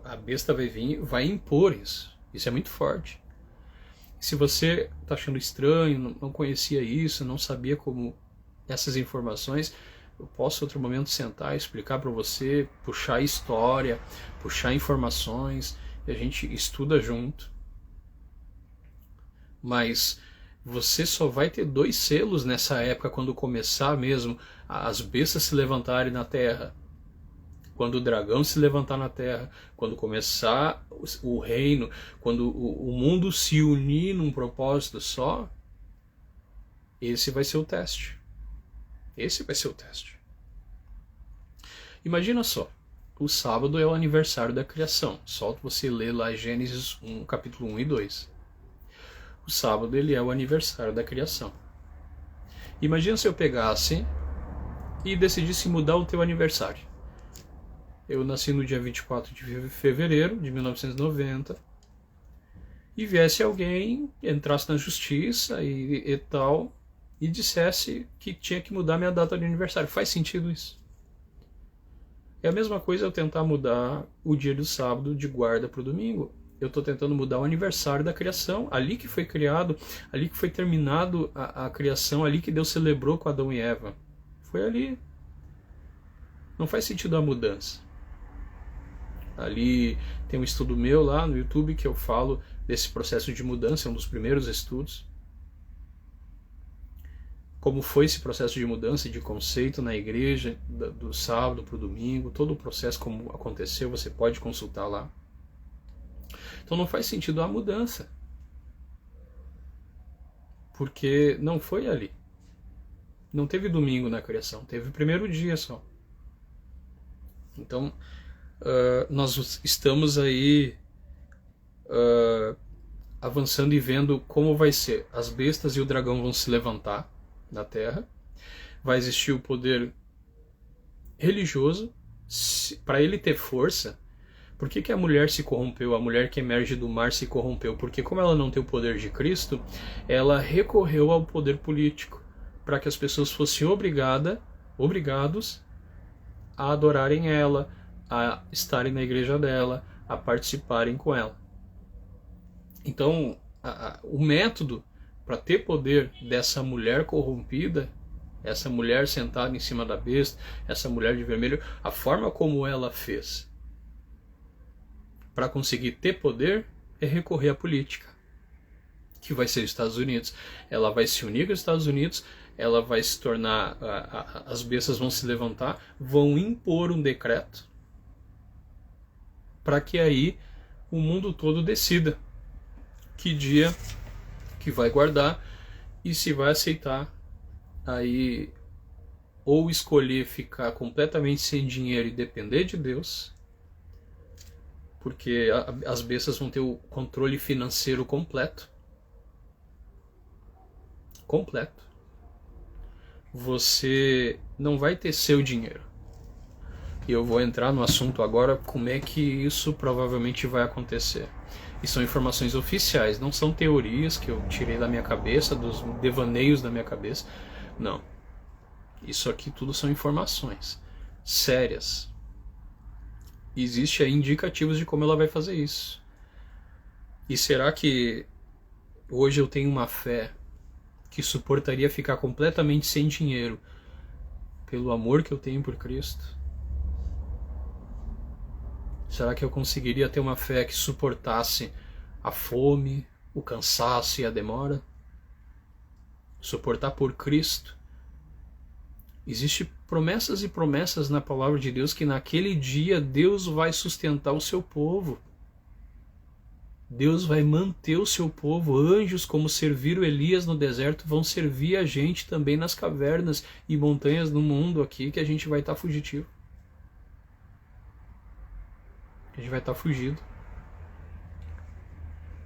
A besta vai vir, vai impor isso. Isso é muito forte. Se você está achando estranho, não conhecia isso, não sabia como essas informações, eu posso em outro momento sentar e explicar para você, puxar história, puxar informações, e a gente estuda junto. Mas você só vai ter 2 selos nessa época, quando começar mesmo as bestas se levantarem na terra. Quando o dragão se levantar na terra, quando começar o reino, quando o mundo se unir num propósito só, esse vai ser o teste. Esse vai ser o teste. Imagina só, o sábado é o aniversário da criação. Só você ler lá Gênesis 1, capítulo 1 e 2. O sábado ele é o aniversário da criação. Imagina se eu pegasse e decidisse mudar o teu aniversário. Eu nasci no dia 24 de fevereiro de 1990 e viesse alguém, entrasse na justiça e tal, e dissesse que tinha que mudar minha data de aniversário. Faz sentido isso? É a mesma coisa eu tentar mudar o dia do sábado de guarda para o domingo. Eu estou tentando mudar o aniversário da criação, ali que foi criado, ali que foi terminado a criação, ali que Deus celebrou com Adão e Eva. Foi ali. Não faz sentido a mudança. Ali tem um estudo meu lá no YouTube que eu falo desse processo de mudança, é um dos primeiros estudos. Como foi esse processo de mudança de conceito na igreja, do sábado para o domingo, todo o processo como aconteceu, você pode consultar lá. Então não faz sentido a mudança, porque não foi ali. Não teve domingo na criação, teve o primeiro dia só. Então, nós estamos aí avançando e vendo como vai ser. As bestas e o dragão vão se levantar na Terra. Vai existir o poder religioso. Para ele ter força, por que a mulher se corrompeu? A mulher que emerge do mar se corrompeu? Porque como ela não tem o poder de Cristo, ela recorreu ao poder político, para que as pessoas fossem obrigados a adorarem ela, a estarem na igreja dela, a participarem com ela. Então, o método para ter poder dessa mulher corrompida, essa mulher sentada em cima da besta, essa mulher de vermelho, a forma como ela fez para conseguir ter poder é recorrer à política, que vai ser os Estados Unidos. Ela vai se unir com os Estados Unidos, ela vai se tornar, as bestas vão se levantar, vão impor um decreto para que aí o mundo todo decida que dia que vai guardar e se vai aceitar aí ou escolher ficar completamente sem dinheiro e depender de Deus, porque as bestas vão ter o controle financeiro completo. Você não vai ter seu dinheiro. E eu vou entrar no assunto agora, como é que isso provavelmente vai acontecer. E são informações oficiais, não são teorias que eu tirei da minha cabeça, dos devaneios da minha cabeça. Não. Isso aqui tudo são informações sérias. Existem aí indicativos de como ela vai fazer isso. E será que hoje eu tenho uma fé que suportaria ficar completamente sem dinheiro pelo amor que eu tenho por Cristo? Será que eu conseguiria ter uma fé que suportasse a fome, o cansaço e a demora? Suportar por Cristo? Existem promessas e promessas na palavra de Deus que naquele dia Deus vai sustentar o seu povo. Deus vai manter o seu povo. Anjos, como serviram Elias no deserto, vão servir a gente também nas cavernas e montanhas do mundo aqui, que a gente vai estar fugitivo. A gente vai estar fugido.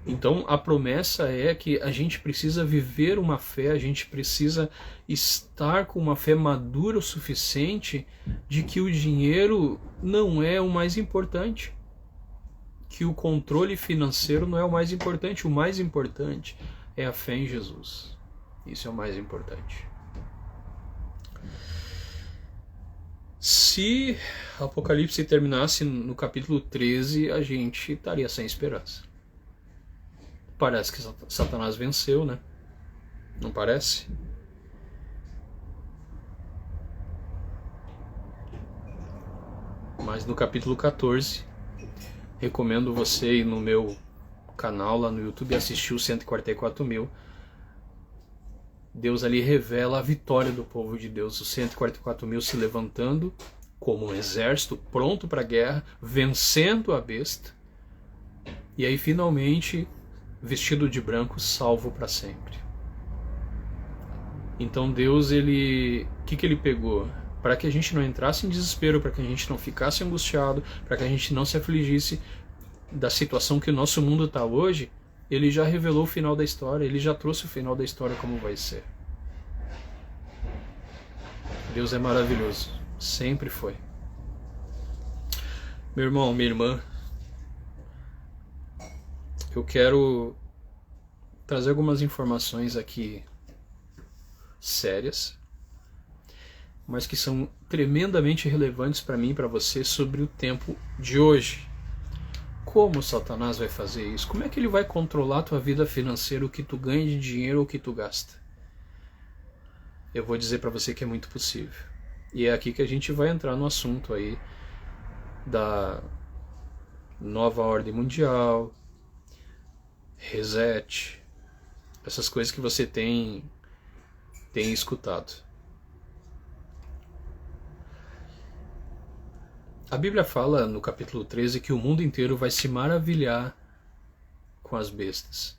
Então a promessa é que a gente precisa viver uma fé, a gente precisa estar com uma fé madura o suficiente de que o dinheiro não é o mais importante, que o controle financeiro não é o mais importante. O mais importante é a fé em Jesus. Isso é o mais importante. Se Apocalipse terminasse no capítulo 13, a gente estaria sem esperança. Parece que Satanás venceu, né? Não parece? Mas no capítulo 14, recomendo você ir no meu canal lá no YouTube e assistir o 144.000. Deus ali revela a vitória do povo de Deus, os 144.000 se levantando como um exército pronto para a guerra, vencendo a besta, e aí finalmente, vestido de branco, salvo para sempre. Então Deus, o que ele pegou? Para que a gente não entrasse em desespero, para que a gente não ficasse angustiado, para que a gente não se afligisse da situação que o nosso mundo está hoje, ele já revelou o final da história, ele já trouxe o final da história como vai ser. Deus é maravilhoso, sempre foi. Meu irmão, minha irmã, eu quero trazer algumas informações aqui sérias, mas que são tremendamente relevantes para mim e para você sobre o tempo de hoje. Como Satanás vai fazer isso? Como é que ele vai controlar a tua vida financeira, o que tu ganha de dinheiro ou o que tu gasta? Eu vou dizer para você que é muito possível. E é aqui que a gente vai entrar no assunto aí da nova ordem mundial, reset, essas coisas que você tem escutado. A Bíblia fala no capítulo 13 que o mundo inteiro vai se maravilhar com as bestas.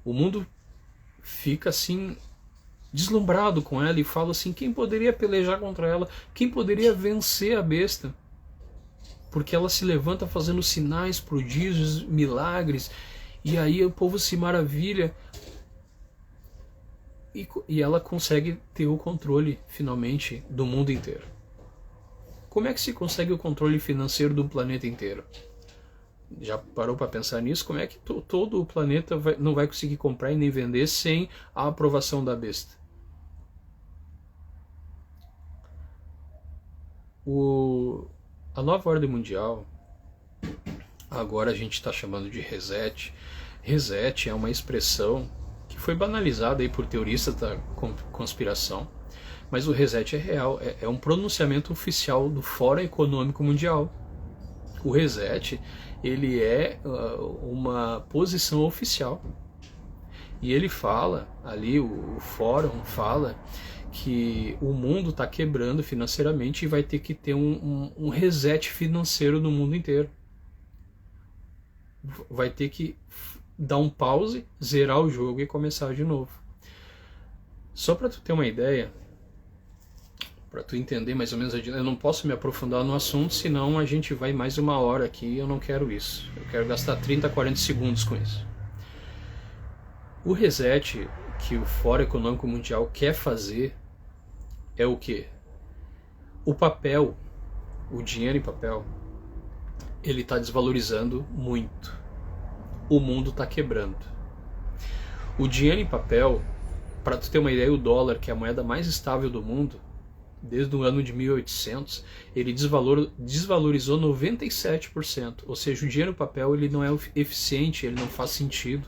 O mundo fica assim deslumbrado com ela e fala assim: quem poderia pelejar contra ela? Quem poderia vencer a besta? Porque ela se levanta fazendo sinais, prodígios, milagres, e aí o povo se maravilha e ela consegue ter o controle finalmente do mundo inteiro. Como é que se consegue o controle financeiro do planeta inteiro? Já parou para pensar nisso? Como é que todo o planeta não vai conseguir comprar e nem vender sem a aprovação da besta? A nova ordem mundial, agora a gente está chamando de reset. Reset é uma expressão que foi banalizada aí por teoristas da conspiração, mas o reset é real, é um pronunciamento oficial do Fórum Econômico Mundial. O reset, ele é uma posição oficial. E ele fala, ali o fórum fala, que o mundo está quebrando financeiramente e vai ter que ter um reset financeiro no mundo inteiro. Vai ter que dar um pause, zerar o jogo e começar de novo. Só para tu ter uma ideia, para tu entender mais ou menos, eu não posso me aprofundar no assunto, senão a gente vai mais uma hora aqui e eu não quero isso. Eu quero gastar 30, 40 segundos com isso. O reset que o Fórum Econômico Mundial quer fazer é o quê? O papel o dinheiro em papel, ele está desvalorizando muito. O mundo está quebrando. O dinheiro em papel, para tu ter uma ideia, o dólar, que é a moeda mais estável do mundo, desde o ano de 1800, ele desvalorizou 97%. Ou seja, o dinheiro em papel ele não é eficiente, ele não faz sentido.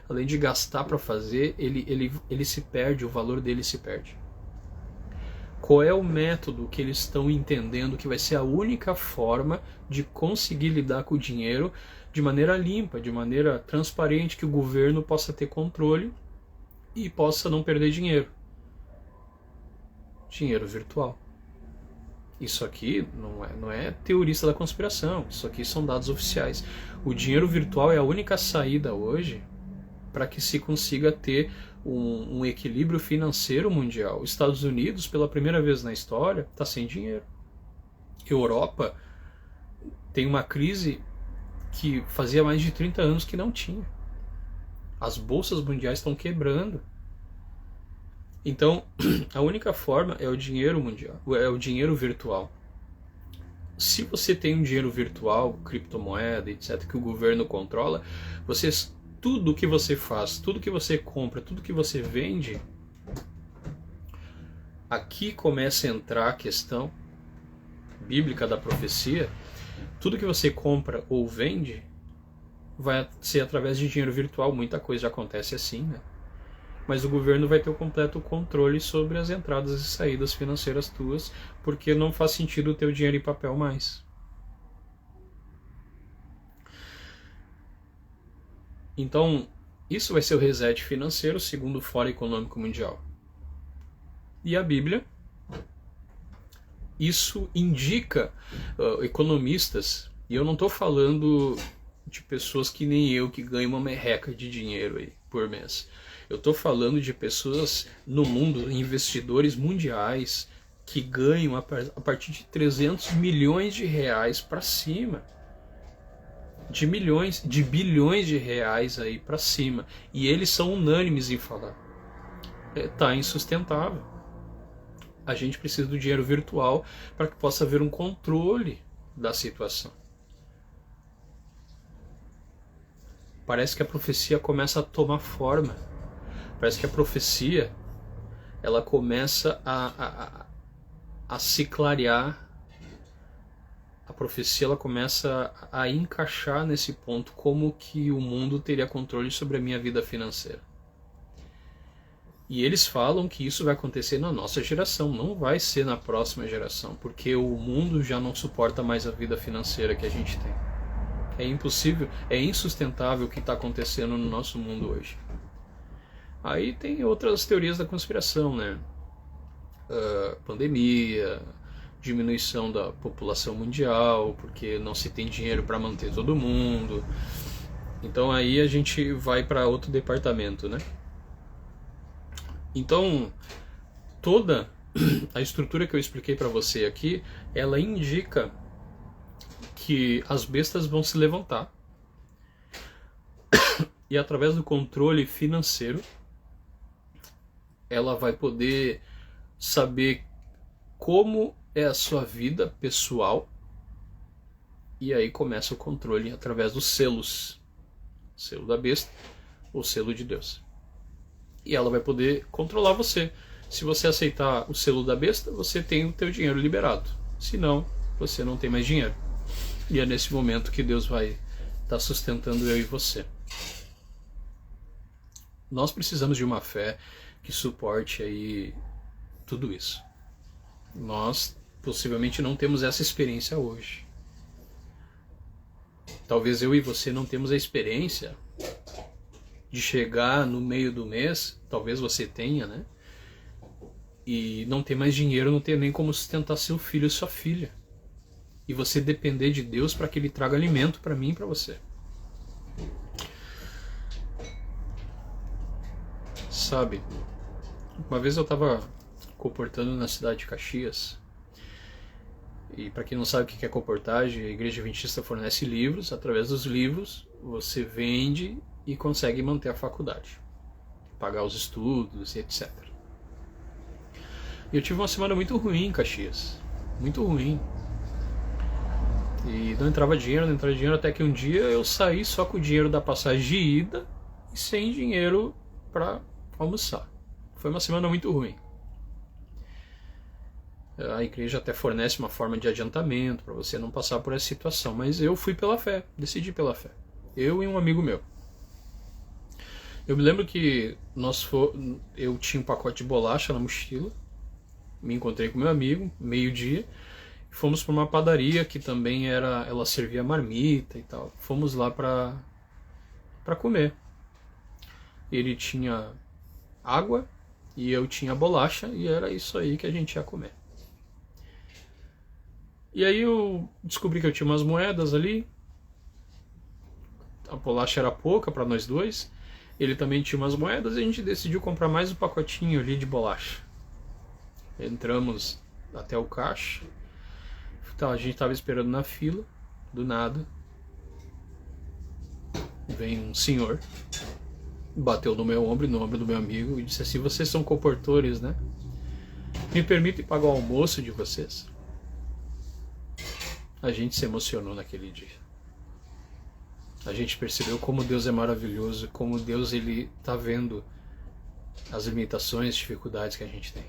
Além de gastar para fazer, ele se perde, o valor dele se perde. Qual é o método que eles estão entendendo que vai ser a única forma de conseguir lidar com o dinheiro de maneira limpa, de maneira transparente, que o governo possa ter controle e possa não perder dinheiro? Dinheiro virtual. Isso aqui não é teorista da conspiração, isso aqui são dados oficiais. O dinheiro virtual é a única saída hoje para que se consiga ter um equilíbrio financeiro mundial. Os Estados Unidos, pela primeira vez na história, está sem dinheiro. Europa tem uma crise que fazia mais de 30 anos que não tinha. As bolsas mundiais estão quebrando. Então, a única forma é o dinheiro mundial, é o dinheiro virtual. Se você tem um dinheiro virtual, criptomoeda, etc., que o governo controla, tudo que você faz, tudo que você compra, tudo que você vende, aqui começa a entrar a questão bíblica da profecia. Tudo que você compra ou vende vai ser através de dinheiro virtual. Muita coisa já acontece assim, né? Mas o governo vai ter o completo controle sobre as entradas e saídas financeiras tuas, porque não faz sentido ter o dinheiro em papel mais. Então, isso vai ser o reset financeiro segundo o Fórum Econômico Mundial. E a Bíblia, isso indica economistas, e eu não estou falando de pessoas que nem eu, que ganham uma merreca de dinheiro aí por mês. Eu estou falando de pessoas no mundo, investidores mundiais, que ganham a partir de 300 milhões de reais para cima. De bilhões de reais aí para cima. E eles são unânimes em falar. Tá insustentável. A gente precisa do dinheiro virtual para que possa haver um controle da situação. Parece que a profecia começa a tomar forma. Parece que a profecia ela começa a se clarear. A profecia ela começa a encaixar nesse ponto, como que o mundo teria controle sobre a minha vida financeira. E eles falam que isso vai acontecer na nossa geração, não vai ser na próxima geração, porque o mundo já não suporta mais a vida financeira que a gente tem. É impossível, é insustentável o que está acontecendo no nosso mundo hoje. Aí tem outras teorias da conspiração, né? Pandemia, diminuição da população mundial, porque não se tem dinheiro para manter todo mundo. Então aí a gente vai para outro departamento, né? Então, toda a estrutura que eu expliquei para você aqui, ela indica que as bestas vão se levantar e através do controle financeiro ela vai poder saber como é a sua vida pessoal, e aí começa o controle através dos selos, selo da besta ou selo de Deus. E ela vai poder controlar você. Se você aceitar o selo da besta, você tem o teu dinheiro liberado. Se não, você não tem mais dinheiro. E é nesse momento que Deus vai estar sustentando eu e você. Nós precisamos de uma fé que suporte aí tudo isso. Nós possivelmente não temos essa experiência hoje. Talvez eu e você não temos a experiência de chegar no meio do mês, talvez você tenha, né? E não ter mais dinheiro, não ter nem como sustentar seu filho e sua filha. E você depender de Deus para que Ele traga alimento para mim e para você. Sabe, uma vez eu estava comportando na cidade de Caxias, e para quem não sabe o que é comportagem, a Igreja Adventista fornece livros. Através dos livros você vende e consegue manter a faculdade, pagar os estudos e etc. E eu tive uma semana muito ruim em Caxias, muito ruim. E não entrava dinheiro, não entrava dinheiro, até que um dia eu saí só com o dinheiro da passagem de ida e sem dinheiro para almoçar. Foi uma semana muito ruim. A igreja até fornece uma forma de adiantamento para você não passar por essa situação, mas eu fui pela fé, decidi pela fé. Eu e um amigo meu. Eu me lembro que eu tinha um pacote de bolacha na mochila, me encontrei com meu amigo, meio-dia, fomos para uma padaria que também ela servia marmita e tal. Fomos lá para comer. Ele tinha água e eu tinha bolacha e era isso aí que a gente ia comer. E aí eu descobri que eu tinha umas moedas ali. A bolacha era pouca para nós dois. Ele também tinha umas moedas e a gente decidiu comprar mais um pacotinho ali de bolacha. Entramos até o caixa. Então, a gente estava esperando na fila. Do nada vem um senhor, bateu no meu ombro e no ombro do meu amigo e disse assim: vocês são comportores, né? Me permitem pagar o almoço de vocês? A gente se emocionou naquele dia. A gente percebeu como Deus é maravilhoso, como Deus ele está vendo as limitações, dificuldades que a gente tem.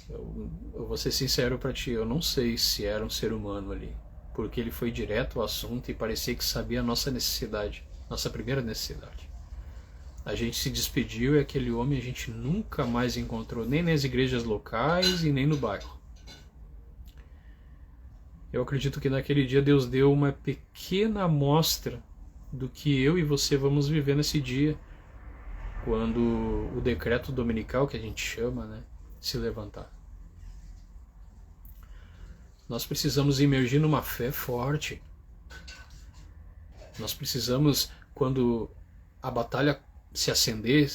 Eu vou ser sincero para ti, eu não sei se era um ser humano ali, porque ele foi direto ao assunto e parecia que sabia a nossa necessidade, nossa primeira necessidade. A gente se despediu e aquele homem a gente nunca mais encontrou, nem nas igrejas locais e nem no bairro. Eu acredito que naquele dia Deus deu uma pequena amostra do que eu e você vamos viver nesse dia, quando o decreto dominical, que a gente chama, né, se levantar. Nós precisamos emergir numa fé forte. Nós precisamos, quando a batalha se acender,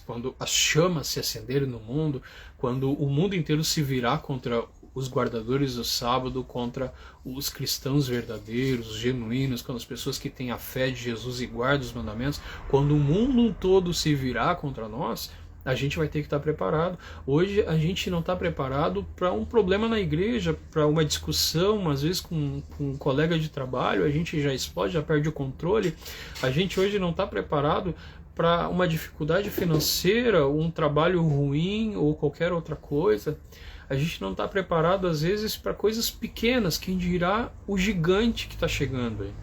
quando as chamas se acenderem no mundo, quando o mundo inteiro se virar contra os guardadores do sábado, contra os cristãos verdadeiros, os genuínos, quando as pessoas que têm a fé de Jesus e guardam os mandamentos, quando o mundo todo se virar contra nós, a gente vai ter que estar preparado. Hoje a gente não está preparado para um problema na igreja, para uma discussão, às vezes com um colega de trabalho, a gente já explode, já perde o controle. A gente hoje não está preparado para uma dificuldade financeira, um trabalho ruim ou qualquer outra coisa. A gente não está preparado, às vezes, para coisas pequenas, quem dirá o gigante que está chegando aí.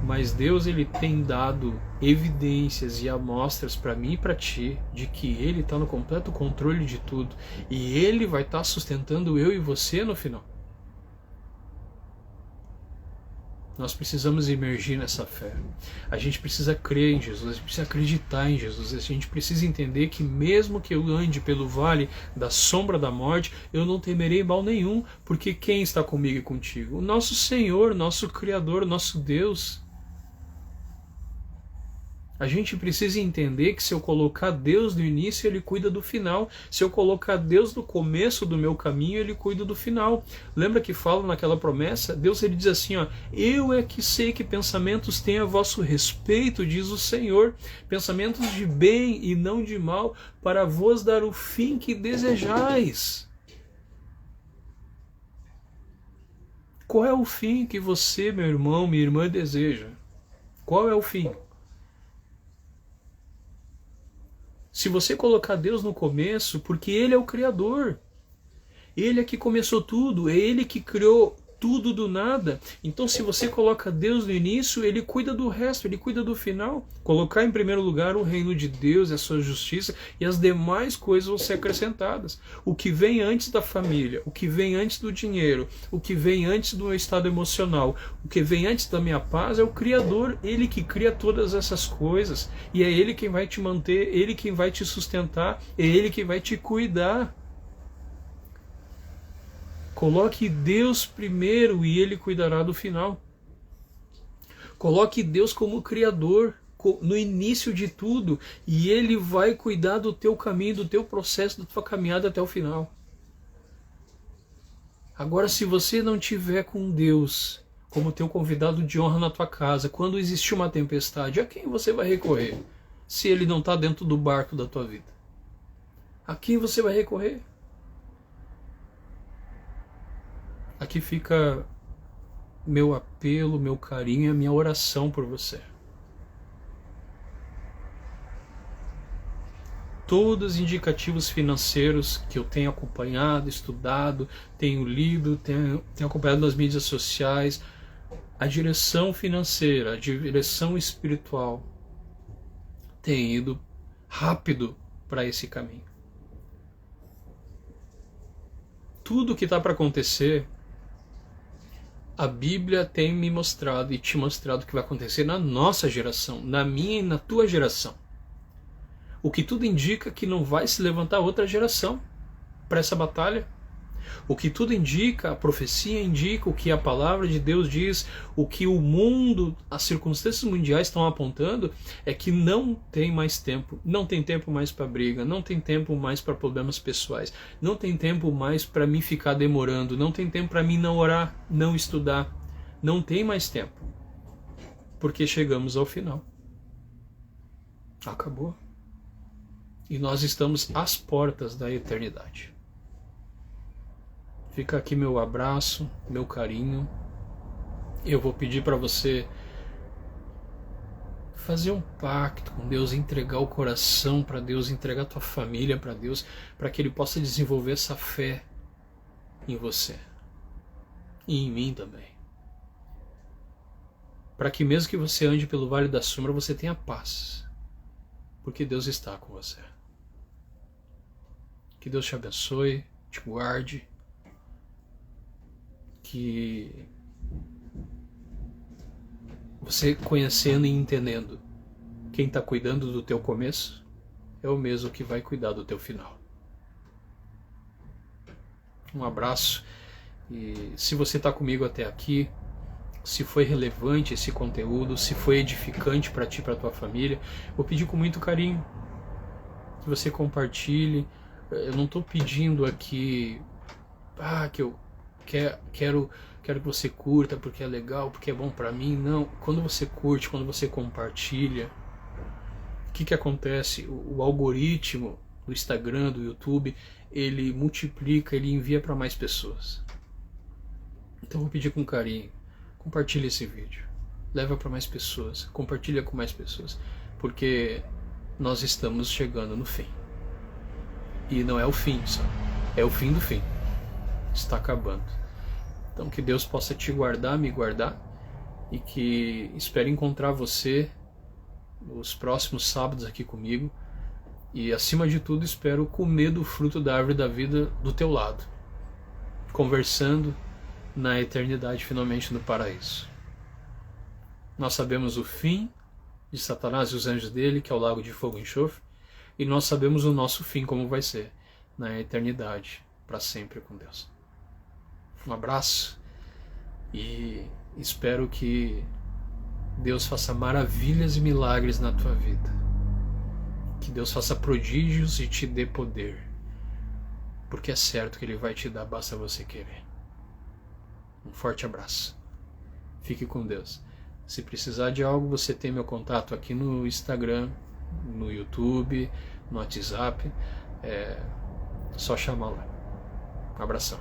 Mas Deus ele tem dado evidências e amostras para mim e para ti de que Ele está no completo controle de tudo. E Ele vai estar sustentando eu e você no final. Nós precisamos emergir nessa fé. A gente precisa crer em Jesus, a gente precisa acreditar em Jesus. A gente precisa entender que mesmo que eu ande pelo vale da sombra da morte, eu não temerei mal nenhum, porque quem está comigo e contigo? O nosso Senhor, nosso Criador, nosso Deus. A gente precisa entender que se eu colocar Deus no início, Ele cuida do final. Se eu colocar Deus no começo do meu caminho, Ele cuida do final. Lembra que fala naquela promessa? Deus ele diz assim, ó, eu é que sei que pensamentos têm a vosso respeito, diz o Senhor, pensamentos de bem e não de mal, para vos dar o fim que desejais. Qual é o fim que você, meu irmão, minha irmã, deseja? Qual é o fim? Se você colocar Deus no começo, porque Ele é o Criador. Ele é que começou tudo, é Ele que criou tudo do nada. Então se você coloca Deus no início, Ele cuida do resto, Ele cuida do final. Colocar em primeiro lugar o reino de Deus e a sua justiça, e as demais coisas vão ser acrescentadas. O que vem antes da família, o que vem antes do dinheiro, o que vem antes do meu estado emocional, o que vem antes da minha paz é o Criador. Ele que cria todas essas coisas, e é Ele quem vai te manter, Ele quem vai te sustentar, é Ele que vai te cuidar. Coloque Deus primeiro e Ele cuidará do final. Coloque Deus como Criador no início de tudo e Ele vai cuidar do teu caminho, do teu processo, da tua caminhada até o final. Agora, se você não tiver com Deus como teu convidado de honra na tua casa, quando existir uma tempestade, a quem você vai recorrer? Se Ele não está dentro do barco da tua vida, a quem você vai recorrer? Aqui fica meu apelo, meu carinho e a minha oração por você. Todos os indicativos financeiros que eu tenho acompanhado, estudado, tenho lido, tenho acompanhado nas mídias sociais, a direção financeira, a direção espiritual tem ido rápido para esse caminho. Tudo que está para acontecer, a Bíblia tem me mostrado e te mostrado que vai acontecer na nossa geração, na minha e na tua geração. O que tudo indica que não vai se levantar outra geração para essa batalha. O que tudo indica, a profecia indica, o que a palavra de Deus diz, o que o mundo, as circunstâncias mundiais estão apontando, é que não tem mais tempo. Não tem tempo mais para briga, não tem tempo mais para problemas pessoais, não tem tempo mais para mim ficar demorando, não tem tempo para mim não orar, não estudar. Não tem mais tempo. Porque chegamos ao final. Acabou. E nós estamos às portas da eternidade. Fica aqui meu abraço, meu carinho. Eu vou pedir para você fazer um pacto com Deus, entregar o coração para Deus, entregar a tua família para Deus, para que Ele possa desenvolver essa fé em você e em mim também. Para que mesmo que você ande pelo vale da sombra, você tenha paz, porque Deus está com você. Que Deus te abençoe, te guarde, que você conhecendo e entendendo quem está cuidando do teu começo é o mesmo que vai cuidar do teu final. Um abraço, e se você está comigo até aqui, se foi relevante esse conteúdo, se foi edificante para ti e para tua família, vou pedir com muito carinho que você compartilhe. Eu não estou pedindo aqui que eu quero que você curta porque é legal, porque é bom para mim. Não, quando você curte, quando você compartilha, o que acontece? O algoritmo do Instagram, do YouTube, ele multiplica, ele envia para mais pessoas. Então eu vou pedir com carinho, compartilhe esse vídeo, leva para mais pessoas, compartilha com mais pessoas, porque nós estamos chegando no fim. E não é o fim só, é o fim do fim. Está acabando. Então que Deus possa te guardar, me guardar, e que espero encontrar você nos próximos sábados aqui comigo, e acima de tudo espero comer do fruto da árvore da vida do teu lado, conversando na eternidade finalmente no paraíso. Nós sabemos o fim de Satanás e os anjos dele, que é o lago de fogo e enxofre, e nós sabemos o nosso fim como vai ser na eternidade, para sempre com Deus. Um abraço e espero que Deus faça maravilhas e milagres na tua vida. Que Deus faça prodígios e te dê poder. Porque é certo que Ele vai te dar, basta você querer. Um forte abraço. Fique com Deus. Se precisar de algo, você tem meu contato aqui no Instagram, no YouTube, no WhatsApp. É só chamar lá. Um abração.